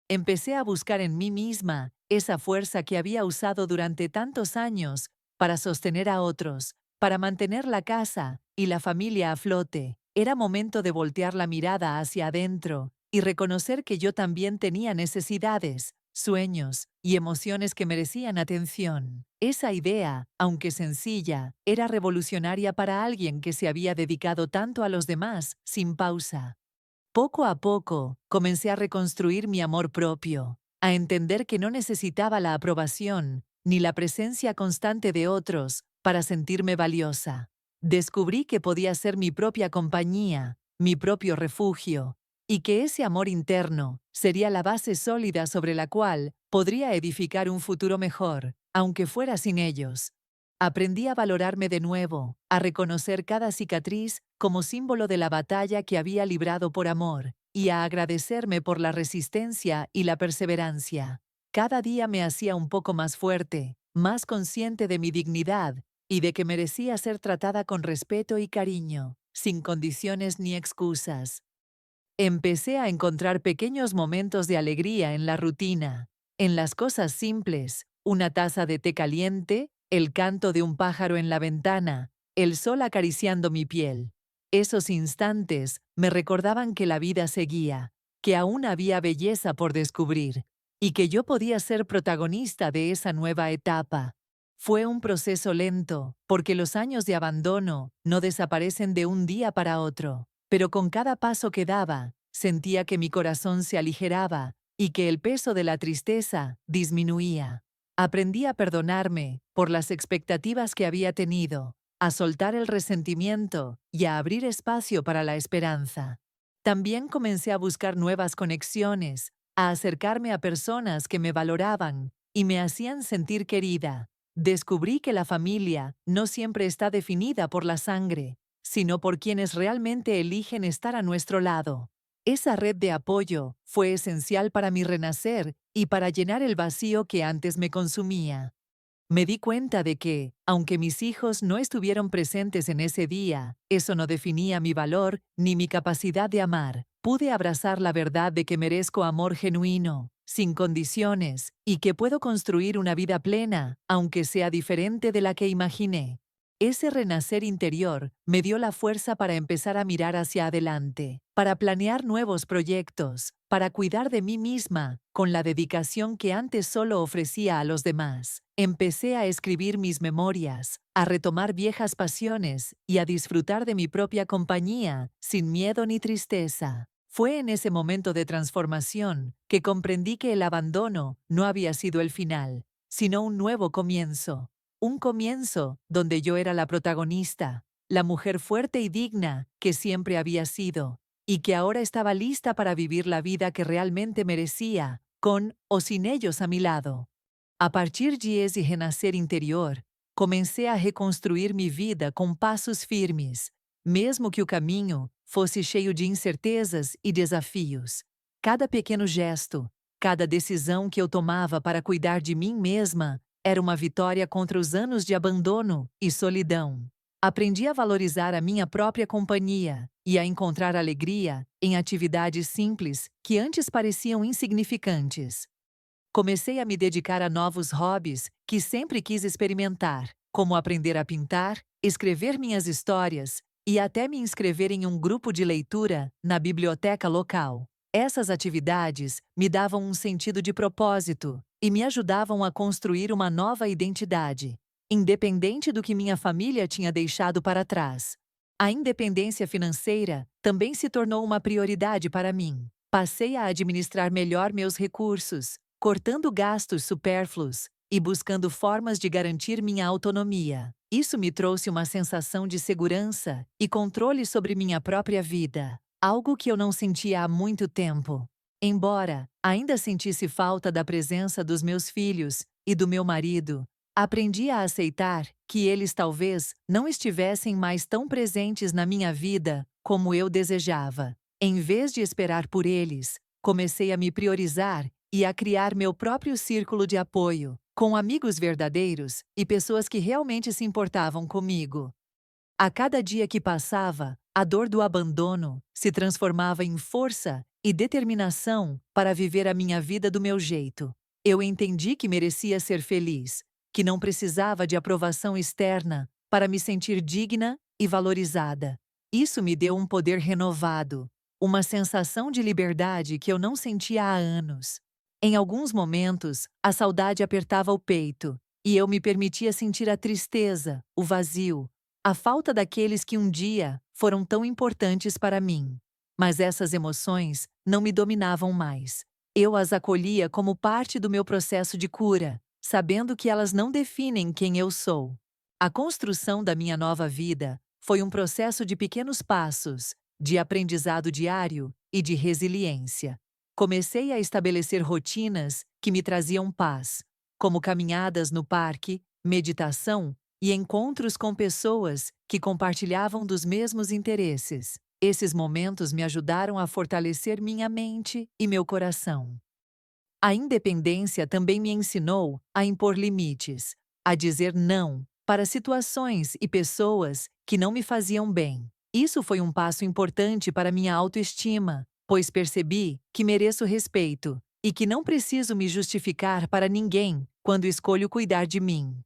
Empecé a buscar en mí misma esa fuerza que había usado durante tantos años para sostener a otros, para mantener la casa y la familia a flote. Era momento de voltear la mirada hacia adentro y reconocer que yo también tenía necesidades, sueños y emociones que merecían atención. Esa idea, aunque sencilla, era revolucionaria para alguien que se había dedicado tanto a los demás, sin pausa. Poco a poco, comencé a reconstruir mi amor propio, a entender que no necesitaba la aprobación ni la presencia constante de otros para sentirme valiosa. Descubrí que podía ser mi propia compañía, mi propio refugio, y que ese amor interno sería la base sólida sobre la cual podría edificar un futuro mejor, aunque fuera sin ellos. Aprendí a valorarme de nuevo, a reconocer cada cicatriz como símbolo de la batalla que había librado por amor, y a agradecerme por la resistencia y la perseverancia. Cada día me hacía un poco más fuerte, más consciente de mi dignidad y de que merecía ser tratada con respeto y cariño, sin condiciones ni excusas. Empecé a encontrar pequeños momentos de alegría en la rutina, en las cosas simples, una taza de té caliente, el canto de un pájaro en la ventana, el sol acariciando mi piel. Esos instantes me recordaban que la vida seguía, que aún había belleza por descubrir, y que yo podía ser protagonista de esa nueva etapa. Fue un proceso lento, porque los años de abandono no desaparecen de un día para otro, pero con cada paso que daba, sentía que mi corazón se aligeraba y que el peso de la tristeza disminuía. Aprendí a perdonarme por las expectativas que había tenido, a soltar el resentimiento y a abrir espacio para la esperanza. También comencé a buscar nuevas conexiones, a acercarme a personas que me valoraban y me hacían sentir querida. Descubrí que la familia no siempre está definida por la sangre, sino por quienes realmente eligen estar a nuestro lado. Esa red de apoyo fue esencial para mi renacer y para llenar el vacío que antes me consumía. Me di cuenta de que, aunque mis hijos no estuvieron presentes en ese día, eso no definía mi valor ni mi capacidad de amar. Pude abrazar la verdad de que merezco amor genuino, sin condiciones, y que puedo construir una vida plena, aunque sea diferente de la que imaginé. Ese renacer interior me dio la fuerza para empezar a mirar hacia adelante, para planear nuevos proyectos, para cuidar de mí misma, con la dedicación que antes solo ofrecía a los demás. Empecé a escribir mis memorias, a retomar viejas pasiones y a disfrutar de mi propia compañía, sin miedo ni tristeza. Fue en ese momento de transformación que comprendí que el abandono no había sido el final, sino un nuevo comienzo. Un comienzo donde yo era la protagonista, la mujer fuerte y digna que siempre había sido, y que ahora estaba lista para vivir la vida que realmente merecía, con o sin ellos a mi lado. A partir de esse renascer interior, comecei a reconstruir minha vida com passos firmes, mesmo que o caminho fosse cheio de incertezas e desafios. Cada pequeno gesto, cada decisão que eu tomava para cuidar de mim mesma, era uma vitória contra os anos de abandono e solidão. Aprendi a valorizar a minha própria companhia e a encontrar alegria em atividades simples que antes pareciam insignificantes. Comecei a me dedicar a novos hobbies que sempre quis experimentar, como aprender a pintar, escrever minhas histórias e até me inscrever em um grupo de leitura na biblioteca local. Essas atividades me davam um sentido de propósito e me ajudavam a construir uma nova identidade, independente do que minha família tinha deixado para trás. A independência financeira também se tornou uma prioridade para mim. Passei a administrar melhor meus recursos, cortando gastos supérfluos e buscando formas de garantir minha autonomia. Isso me trouxe uma sensação de segurança e controle sobre minha própria vida, algo que eu não sentia há muito tempo. Embora ainda sentisse falta da presença dos meus filhos e do meu marido, aprendi a aceitar que eles talvez não estivessem mais tão presentes na minha vida como eu desejava. Em vez de esperar por eles, comecei a me priorizar e a criar meu próprio círculo de apoio, com amigos verdadeiros e pessoas que realmente se importavam comigo. A cada dia que passava, a dor do abandono se transformava em força e determinação para viver a minha vida do meu jeito. Eu entendi que merecia ser feliz, que não precisava de aprovação externa para me sentir digna e valorizada. Isso me deu um poder renovado, uma sensação de liberdade que eu não sentia há anos. Em alguns momentos, a saudade apertava o peito, e eu me permitia sentir a tristeza, o vazio, a falta daqueles que um dia foram tão importantes para mim. Mas essas emoções não me dominavam mais. Eu as acolhia como parte do meu processo de cura, sabendo que elas não definem quem eu sou. A construção da minha nova vida foi um processo de pequenos passos, de aprendizado diário e de resiliência. Comecei a estabelecer rotinas que me traziam paz, como caminhadas no parque, meditação e encontros com pessoas que compartilhavam dos mesmos interesses. Esses momentos me ajudaram a fortalecer minha mente e meu coração. A independência também me ensinou a impor limites, a dizer não para situações e pessoas que não me faziam bem. Isso foi um passo importante para minha autoestima, pois percebi que mereço respeito e que não preciso me justificar para ninguém quando escolho cuidar de mim.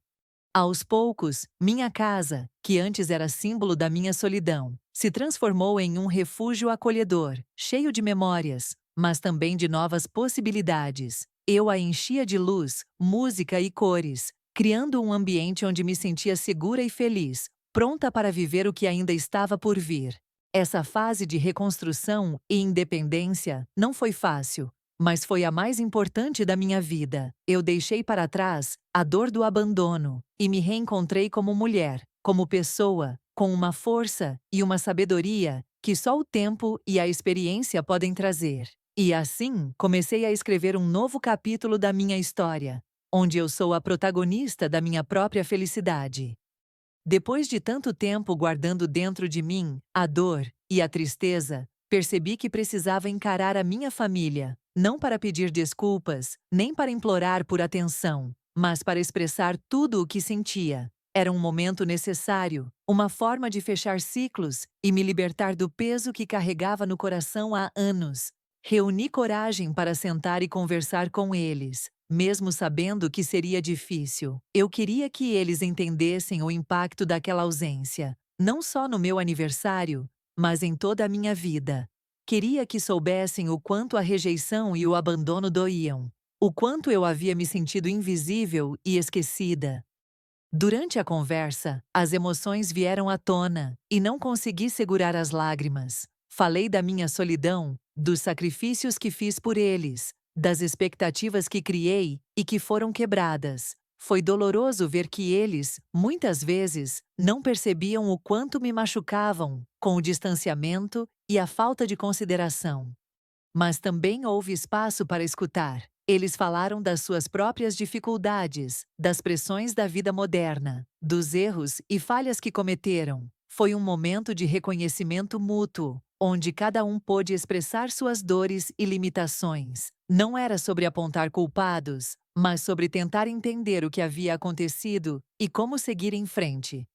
Aos poucos, minha casa, que antes era símbolo da minha solidão, se transformou em um refúgio acolhedor, cheio de memórias, mas também de novas possibilidades. Eu a enchia de luz, música e cores, criando um ambiente onde me sentia segura e feliz, pronta para viver o que ainda estava por vir. Essa fase de reconstrução e independência não foi fácil, mas foi a mais importante da minha vida. Eu deixei para trás a dor do abandono e me reencontrei como mulher, como pessoa, com uma força e uma sabedoria que só o tempo e a experiência podem trazer. E assim, comecei a escrever um novo capítulo da minha história, onde eu sou a protagonista da minha própria felicidade. Depois de tanto tempo guardando dentro de mim a dor e a tristeza, percebi que precisava encarar a minha família, não para pedir desculpas, nem para implorar por atenção, mas para expressar tudo o que sentia. Era um momento necessário, uma forma de fechar ciclos e me libertar do peso que carregava no coração há anos. Reuni coragem para sentar e conversar com eles, mesmo sabendo que seria difícil. Eu queria que eles entendessem o impacto daquela ausência, não só no meu aniversário, mas em toda a minha vida. Queria que soubessem o quanto a rejeição e o abandono doíam, o quanto eu havia me sentido invisível e esquecida. Durante a conversa, as emoções vieram à tona e não consegui segurar as lágrimas. Falei da minha solidão, dos sacrifícios que fiz por eles, das expectativas que criei e que foram quebradas. Foi doloroso ver que eles, muitas vezes, não percebiam o quanto me machucavam com o distanciamento e a falta de consideração. Mas também houve espaço para escutar. Eles falaram das suas próprias dificuldades, das pressões da vida moderna, dos erros e falhas que cometeram. Foi um momento de reconhecimento mútuo, onde cada um pôde expressar suas dores e limitações. Não era sobre apontar culpados, mas sobre tentar entender o que havia acontecido e como seguir em frente.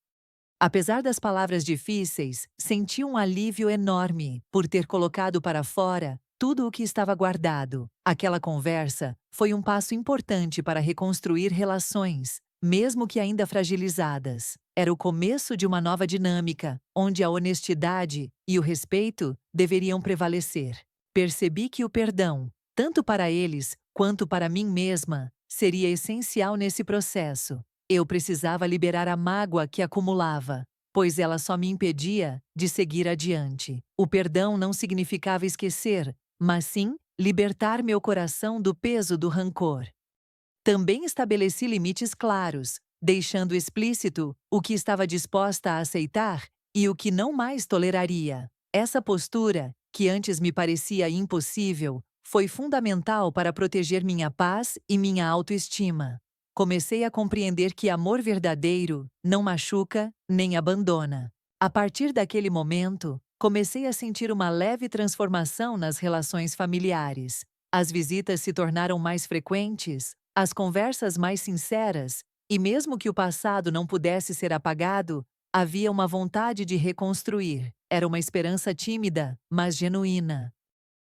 Apesar das palavras difíceis, senti um alívio enorme por ter colocado para fora tudo o que estava guardado. Aquela conversa foi um passo importante para reconstruir relações, mesmo que ainda fragilizadas. Era o começo de uma nova dinâmica, onde a honestidade e o respeito deveriam prevalecer. Percebi que o perdão, tanto para eles quanto para mim mesma, seria essencial nesse processo. Eu precisava liberar a mágoa que acumulava, pois ela só me impedia de seguir adiante. O perdão não significava esquecer, mas sim libertar meu coração do peso do rancor. Também estabeleci limites claros, deixando explícito o que estava disposta a aceitar e o que não mais toleraria. Essa postura, que antes me parecia impossível, foi fundamental para proteger minha paz e minha autoestima. Comecei a compreender que amor verdadeiro não machuca nem abandona. A partir daquele momento, comecei a sentir uma leve transformação nas relações familiares. As visitas se tornaram mais frequentes, as conversas mais sinceras, e mesmo que o passado não pudesse ser apagado, havia uma vontade de reconstruir. Era uma esperança tímida, mas genuína.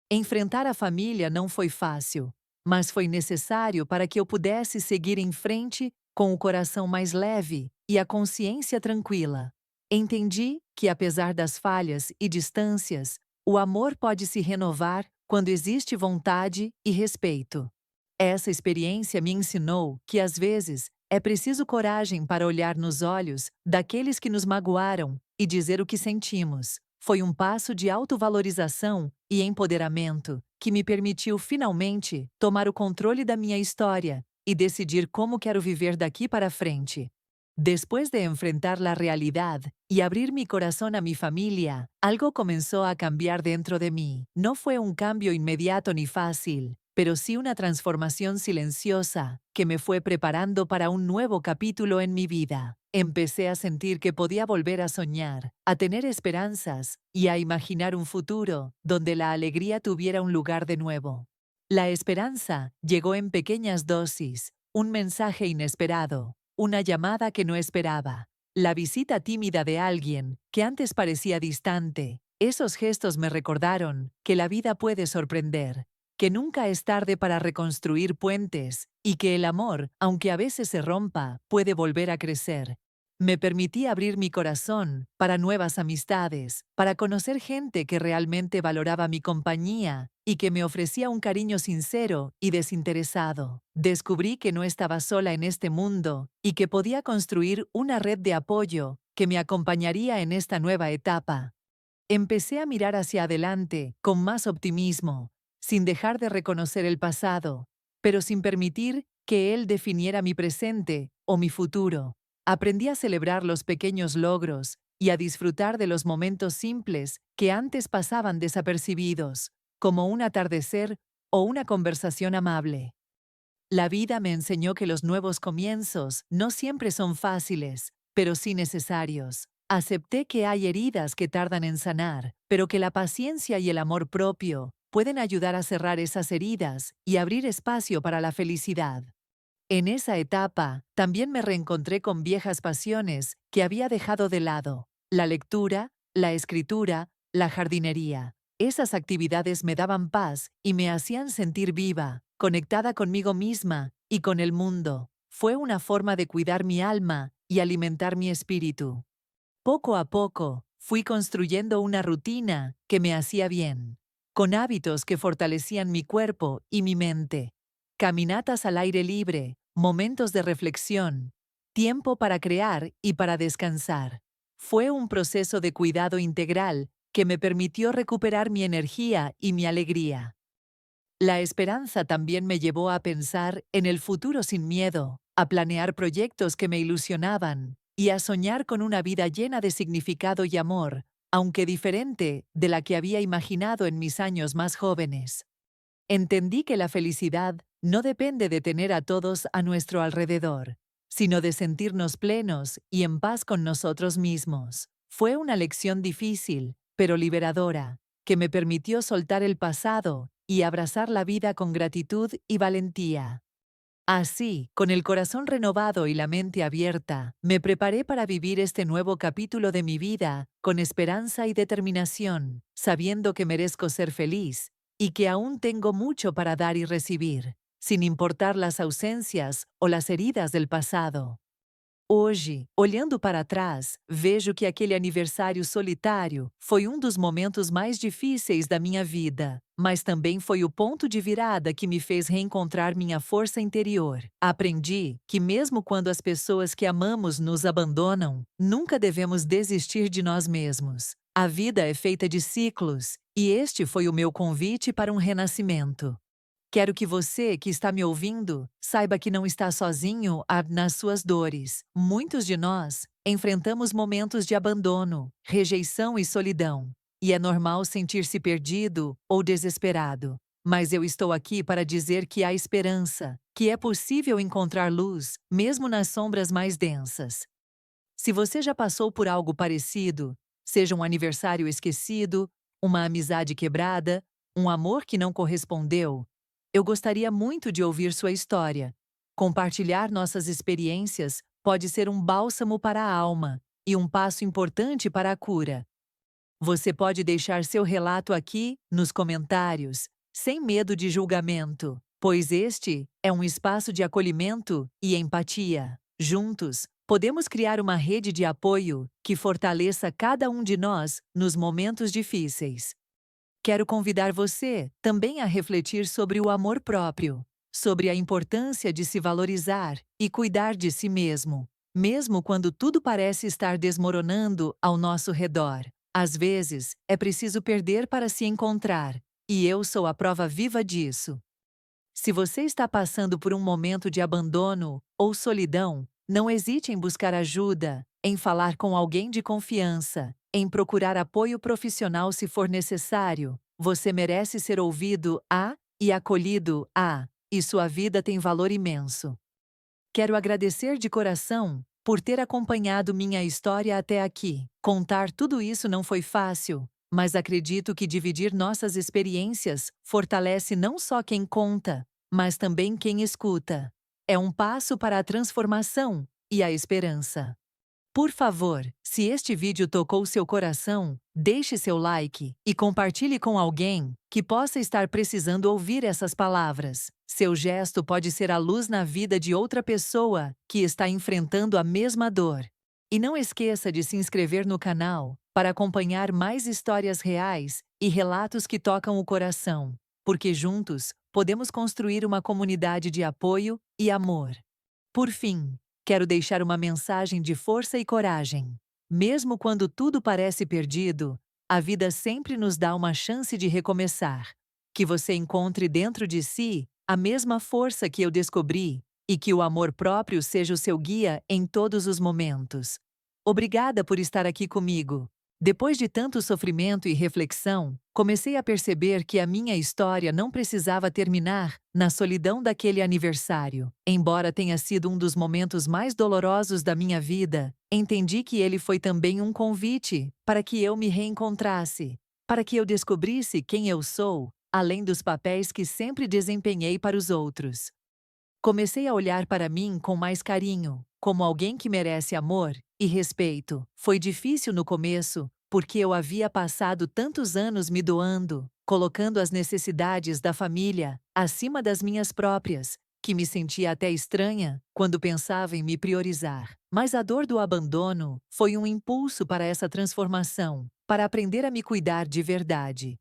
Enfrentar a família não foi fácil, mas foi necessário para que eu pudesse seguir em frente com o coração mais leve e a consciência tranquila. Entendi que, apesar das falhas e distâncias, o amor pode se renovar quando existe vontade e respeito. Essa experiência me ensinou que, às vezes, é preciso coragem para olhar nos olhos daqueles que nos magoaram e dizer o que sentimos. Foi um passo de autovalorização e empoderamento que me permitiu finalmente tomar o controle da minha história e decidir como quero viver daqui para frente. Después de enfrentar la realidad y abrir mi corazón a mi familia, algo comenzó a cambiar dentro de mí. No fue un cambio inmediato ni fácil, pero sí una transformación silenciosa que me fue preparando para un nuevo capítulo en mi vida. Empecé a sentir que podía volver a soñar, a tener esperanzas y a imaginar un futuro donde la alegría tuviera un lugar de nuevo. La esperanza llegó en pequeñas dosis, un mensaje inesperado, una llamada que no esperaba, la visita tímida de alguien que antes parecía distante. Esos gestos me recordaron que la vida puede sorprender, que nunca es tarde para reconstruir puentes y que el amor, aunque a veces se rompa, puede volver a crecer. Me permití abrir mi corazón para nuevas amistades, para conocer gente que realmente valoraba mi compañía y que me ofrecía un cariño sincero y desinteresado. Descubrí que no estaba sola en este mundo y que podía construir una red de apoyo que me acompañaría en esta nueva etapa. Empecé a mirar hacia adelante con más optimismo, sin dejar de reconocer el pasado, pero sin permitir que él definiera mi presente o mi futuro. Aprendí a celebrar los pequeños logros y a disfrutar de los momentos simples que antes pasaban desapercibidos, como un atardecer o una conversación amable. La vida me enseñó que los nuevos comienzos no siempre son fáciles, pero sí necesarios. Acepté que hay heridas que tardan en sanar, pero que la paciencia y el amor propio pueden ayudar a cerrar esas heridas y abrir espacio para la felicidad. En esa etapa, también me reencontré con viejas pasiones que había dejado de lado: la lectura, la escritura, la jardinería. Esas actividades me daban paz y me hacían sentir viva, conectada conmigo misma y con el mundo. Fue una forma de cuidar mi alma y alimentar mi espíritu. Poco a poco, fui construyendo una rutina que me hacía bien, con hábitos que fortalecían mi cuerpo y mi mente. Caminatas al aire libre, momentos de reflexión, tiempo para crear y para descansar. Fue un proceso de cuidado integral que me permitió recuperar mi energía y mi alegría. La esperanza también me llevó a pensar en el futuro sin miedo, a planear proyectos que me ilusionaban y a soñar con una vida llena de significado y amor, aunque diferente de la que había imaginado en mis años más jóvenes. Entendí que la felicidad no depende de tener a todos a nuestro alrededor, sino de sentirnos plenos y en paz con nosotros mismos. Fue una lección difícil, pero liberadora, que me permitió soltar el pasado y abrazar la vida con gratitud y valentía. Así, con el corazón renovado y la mente abierta, me preparé para vivir este nuevo capítulo de mi vida, con esperanza y determinación, sabiendo que merezco ser feliz, y que aún tengo mucho para dar y recibir, sin importar las ausencias o las heridas del pasado. Hoje, olhando para trás, vejo que aquele aniversário solitário foi dos momentos mais difíceis da minha vida, mas também foi o ponto de virada que me fez reencontrar minha força interior. Aprendi que, mesmo quando as pessoas que amamos nos abandonam, nunca devemos desistir de nós mesmos. A vida é feita de ciclos, e este foi o meu convite para um renascimento. Quero que você, que está me ouvindo, saiba que não está sozinho nas suas dores. Muitos de nós enfrentamos momentos de abandono, rejeição e solidão. E é normal sentir-se perdido ou desesperado. Mas eu estou aqui para dizer que há esperança, que é possível encontrar luz, mesmo nas sombras mais densas. Se você já passou por algo parecido, seja um aniversário esquecido, uma amizade quebrada, um amor que não correspondeu, eu gostaria muito de ouvir sua história. Compartilhar nossas experiências pode ser um bálsamo para a alma e um passo importante para a cura. Você pode deixar seu relato aqui, nos comentários, sem medo de julgamento, pois este é um espaço de acolhimento e empatia. Juntos, podemos criar uma rede de apoio que fortaleça cada um de nós nos momentos difíceis. Quero convidar você também a refletir sobre o amor próprio, sobre a importância de se valorizar e cuidar de si mesmo, mesmo quando tudo parece estar desmoronando ao nosso redor. Às vezes, é preciso perder para se encontrar, e eu sou a prova viva disso. Se você está passando por um momento de abandono ou solidão, não hesite em buscar ajuda, em falar com alguém de confiança, em procurar apoio profissional se for necessário. Você merece ser ouvido e acolhido e sua vida tem valor imenso. Quero agradecer de coração por ter acompanhado minha história até aqui. Contar tudo isso não foi fácil, mas acredito que dividir nossas experiências fortalece não só quem conta, mas também quem escuta. É um passo para a transformação e a esperança. Por favor, se este vídeo tocou seu coração, deixe seu like e compartilhe com alguém que possa estar precisando ouvir essas palavras. Seu gesto pode ser a luz na vida de outra pessoa que está enfrentando a mesma dor. E não esqueça de se inscrever no canal para acompanhar mais histórias reais e relatos que tocam o coração, porque juntos podemos construir uma comunidade de apoio e amor. Por fim, quero deixar uma mensagem de força e coragem. Mesmo quando tudo parece perdido, a vida sempre nos dá uma chance de recomeçar. Que você encontre dentro de si a mesma força que eu descobri e que o amor próprio seja o seu guia em todos os momentos. Obrigada por estar aqui comigo. Depois de tanto sofrimento e reflexão, comecei a perceber que a minha história não precisava terminar na solidão daquele aniversário. Embora tenha sido um dos momentos mais dolorosos da minha vida, entendi que ele foi também um convite para que eu me reencontrasse, para que eu descobrisse quem eu sou, além dos papéis que sempre desempenhei para os outros. Comecei a olhar para mim com mais carinho, como alguém que merece amor e respeito. Foi difícil no começo, porque eu havia passado tantos anos me doando, colocando as necessidades da família acima das minhas próprias, que me sentia até estranha quando pensava em me priorizar. Mas a dor do abandono foi um impulso para essa transformação, para aprender a me cuidar de verdade.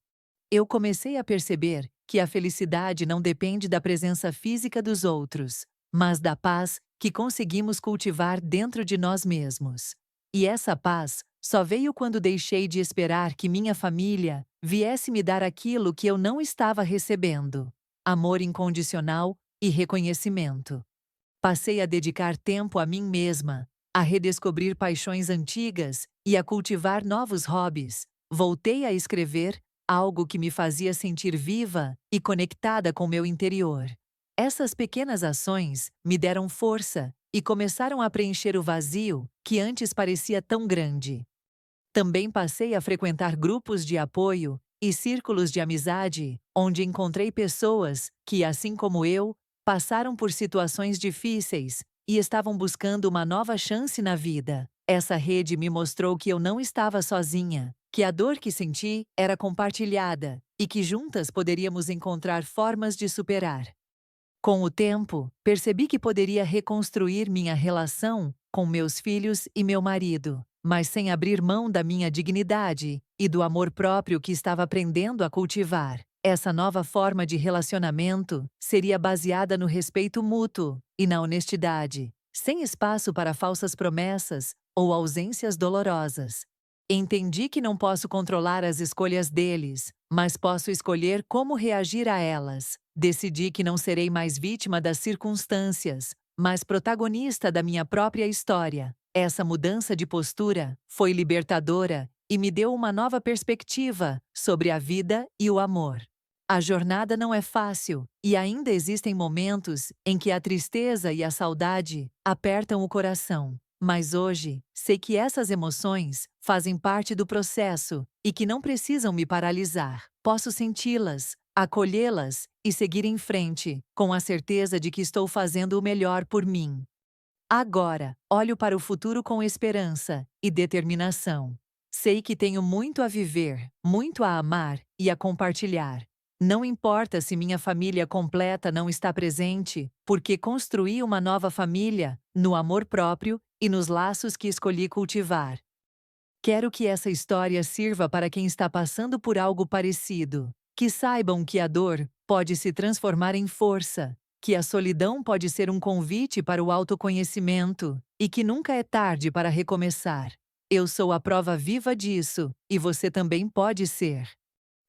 Eu comecei a perceber que a felicidade não depende da presença física dos outros, mas da paz que conseguimos cultivar dentro de nós mesmos. E essa paz só veio quando deixei de esperar que minha família viesse me dar aquilo que eu não estava recebendo: amor incondicional e reconhecimento. Passei a dedicar tempo a mim mesma, a redescobrir paixões antigas e a cultivar novos hobbies. Voltei a escrever, algo que me fazia sentir viva e conectada com meu interior. Essas pequenas ações me deram força e começaram a preencher o vazio que antes parecia tão grande. Também passei a frequentar grupos de apoio e círculos de amizade, onde encontrei pessoas que, assim como eu, passaram por situações difíceis e estavam buscando uma nova chance na vida. Essa rede me mostrou que eu não estava sozinha, que a dor que senti era compartilhada e que juntas poderíamos encontrar formas de superar. Com o tempo, percebi que poderia reconstruir minha relação com meus filhos e meu marido, mas sem abrir mão da minha dignidade e do amor próprio que estava aprendendo a cultivar. Essa nova forma de relacionamento seria baseada no respeito mútuo e na honestidade, sem espaço para falsas promessas ou ausências dolorosas. Entendi que não posso controlar as escolhas deles, mas posso escolher como reagir a elas. Decidi que não serei mais vítima das circunstâncias, mas protagonista da minha própria história. Essa mudança de postura foi libertadora e me deu uma nova perspectiva sobre a vida e o amor. A jornada não é fácil, e ainda existem momentos em que a tristeza e a saudade apertam o coração. Mas hoje, sei que essas emoções fazem parte do processo e que não precisam me paralisar. Posso senti-las, acolhê-las e seguir em frente, com a certeza de que estou fazendo o melhor por mim. Agora, olho para o futuro com esperança e determinação. Sei que tenho muito a viver, muito a amar e a compartilhar. Não importa se minha família completa não está presente, porque construí uma nova família, no amor próprio e nos laços que escolhi cultivar. Quero que essa história sirva para quem está passando por algo parecido. Que saibam que a dor pode se transformar em força, que a solidão pode ser um convite para o autoconhecimento e que nunca é tarde para recomeçar. Eu sou a prova viva disso, e você também pode ser.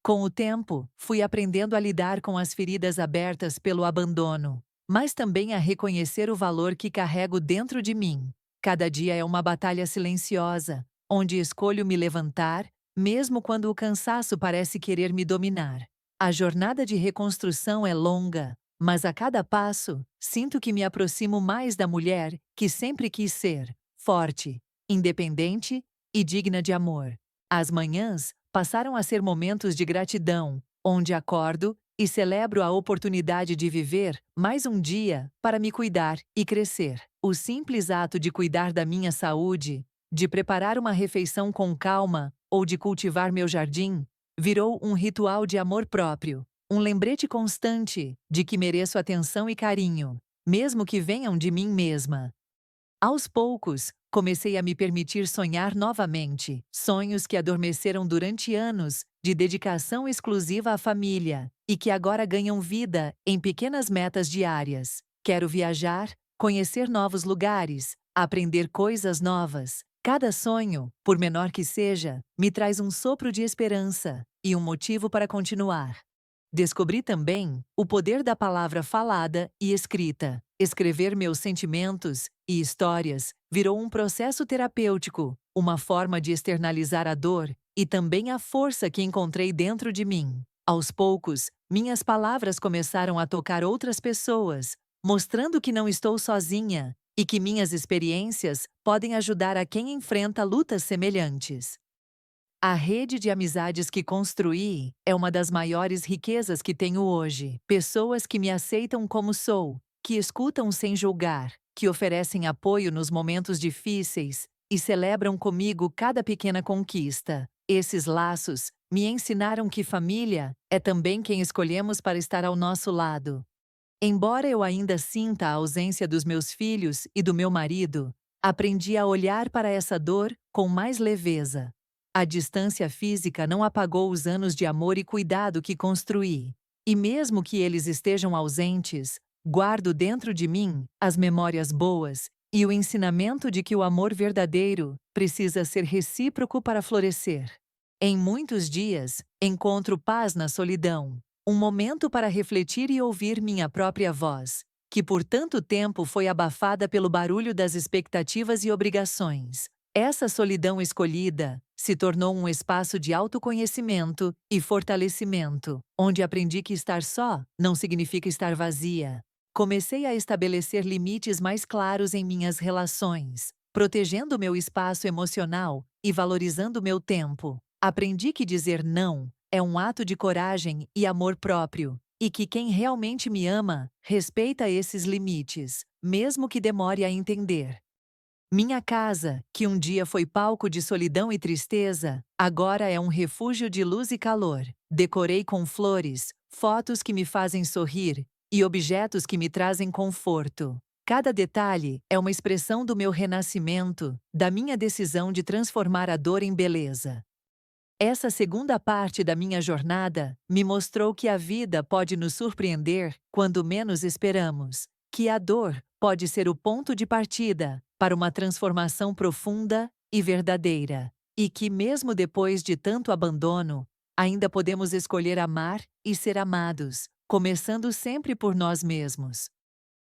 Com o tempo, fui aprendendo a lidar com as feridas abertas pelo abandono, mas também a reconhecer o valor que carrego dentro de mim. Cada dia é uma batalha silenciosa, onde escolho me levantar, mesmo quando o cansaço parece querer me dominar. A jornada de reconstrução é longa, mas a cada passo, sinto que me aproximo mais da mulher que sempre quis ser: forte, independente e digna de amor. As manhãs passaram a ser momentos de gratidão, onde acordo e celebro a oportunidade de viver mais um dia para me cuidar e crescer. O simples ato de cuidar da minha saúde, de preparar uma refeição com calma ou de cultivar meu jardim, virou um ritual de amor próprio, um lembrete constante de que mereço atenção e carinho, mesmo que venham de mim mesma. Aos poucos, comecei a me permitir sonhar novamente, sonhos que adormeceram durante anos de dedicação exclusiva à família e que agora ganham vida em pequenas metas diárias. Quero viajar, conhecer novos lugares, aprender coisas novas. Cada sonho, por menor que seja, me traz um sopro de esperança e um motivo para continuar. Descobri também o poder da palavra falada e escrita. Escrever meus sentimentos e histórias virou um processo terapêutico, uma forma de externalizar a dor e também a força que encontrei dentro de mim. Aos poucos, minhas palavras começaram a tocar outras pessoas, mostrando que não estou sozinha e que minhas experiências podem ajudar a quem enfrenta lutas semelhantes. A rede de amizades que construí é uma das maiores riquezas que tenho hoje. Pessoas que me aceitam como sou, que escutam sem julgar, que oferecem apoio nos momentos difíceis e celebram comigo cada pequena conquista. Esses laços me ensinaram que família é também quem escolhemos para estar ao nosso lado. Embora eu ainda sinta a ausência dos meus filhos e do meu marido, aprendi a olhar para essa dor com mais leveza. A distância física não apagou os anos de amor e cuidado que construí. E mesmo que eles estejam ausentes, guardo dentro de mim as memórias boas e o ensinamento de que o amor verdadeiro precisa ser recíproco para florescer. Em muitos dias, encontro paz na solidão, um momento para refletir e ouvir minha própria voz, que por tanto tempo foi abafada pelo barulho das expectativas e obrigações. Essa solidão escolhida se tornou um espaço de autoconhecimento e fortalecimento, onde aprendi que estar só não significa estar vazia. Comecei a estabelecer limites mais claros em minhas relações, protegendo meu espaço emocional e valorizando meu tempo. Aprendi que dizer não é um ato de coragem e amor próprio, E que quem realmente me ama respeita esses limites, mesmo que demore a entender. Minha casa, que um dia foi palco de solidão e tristeza, agora é um refúgio de luz e calor. Decorei com flores, fotos que me fazem sorrir e objetos que me trazem conforto. Cada detalhe é uma expressão do meu renascimento, da minha decisão de transformar a dor em beleza. Essa segunda parte da minha jornada me mostrou que a vida pode nos surpreender quando menos esperamos, que a dor pode ser o ponto de partida para uma transformação profunda e verdadeira, e que, mesmo depois de tanto abandono, ainda podemos escolher amar e ser amados, começando sempre por nós mesmos.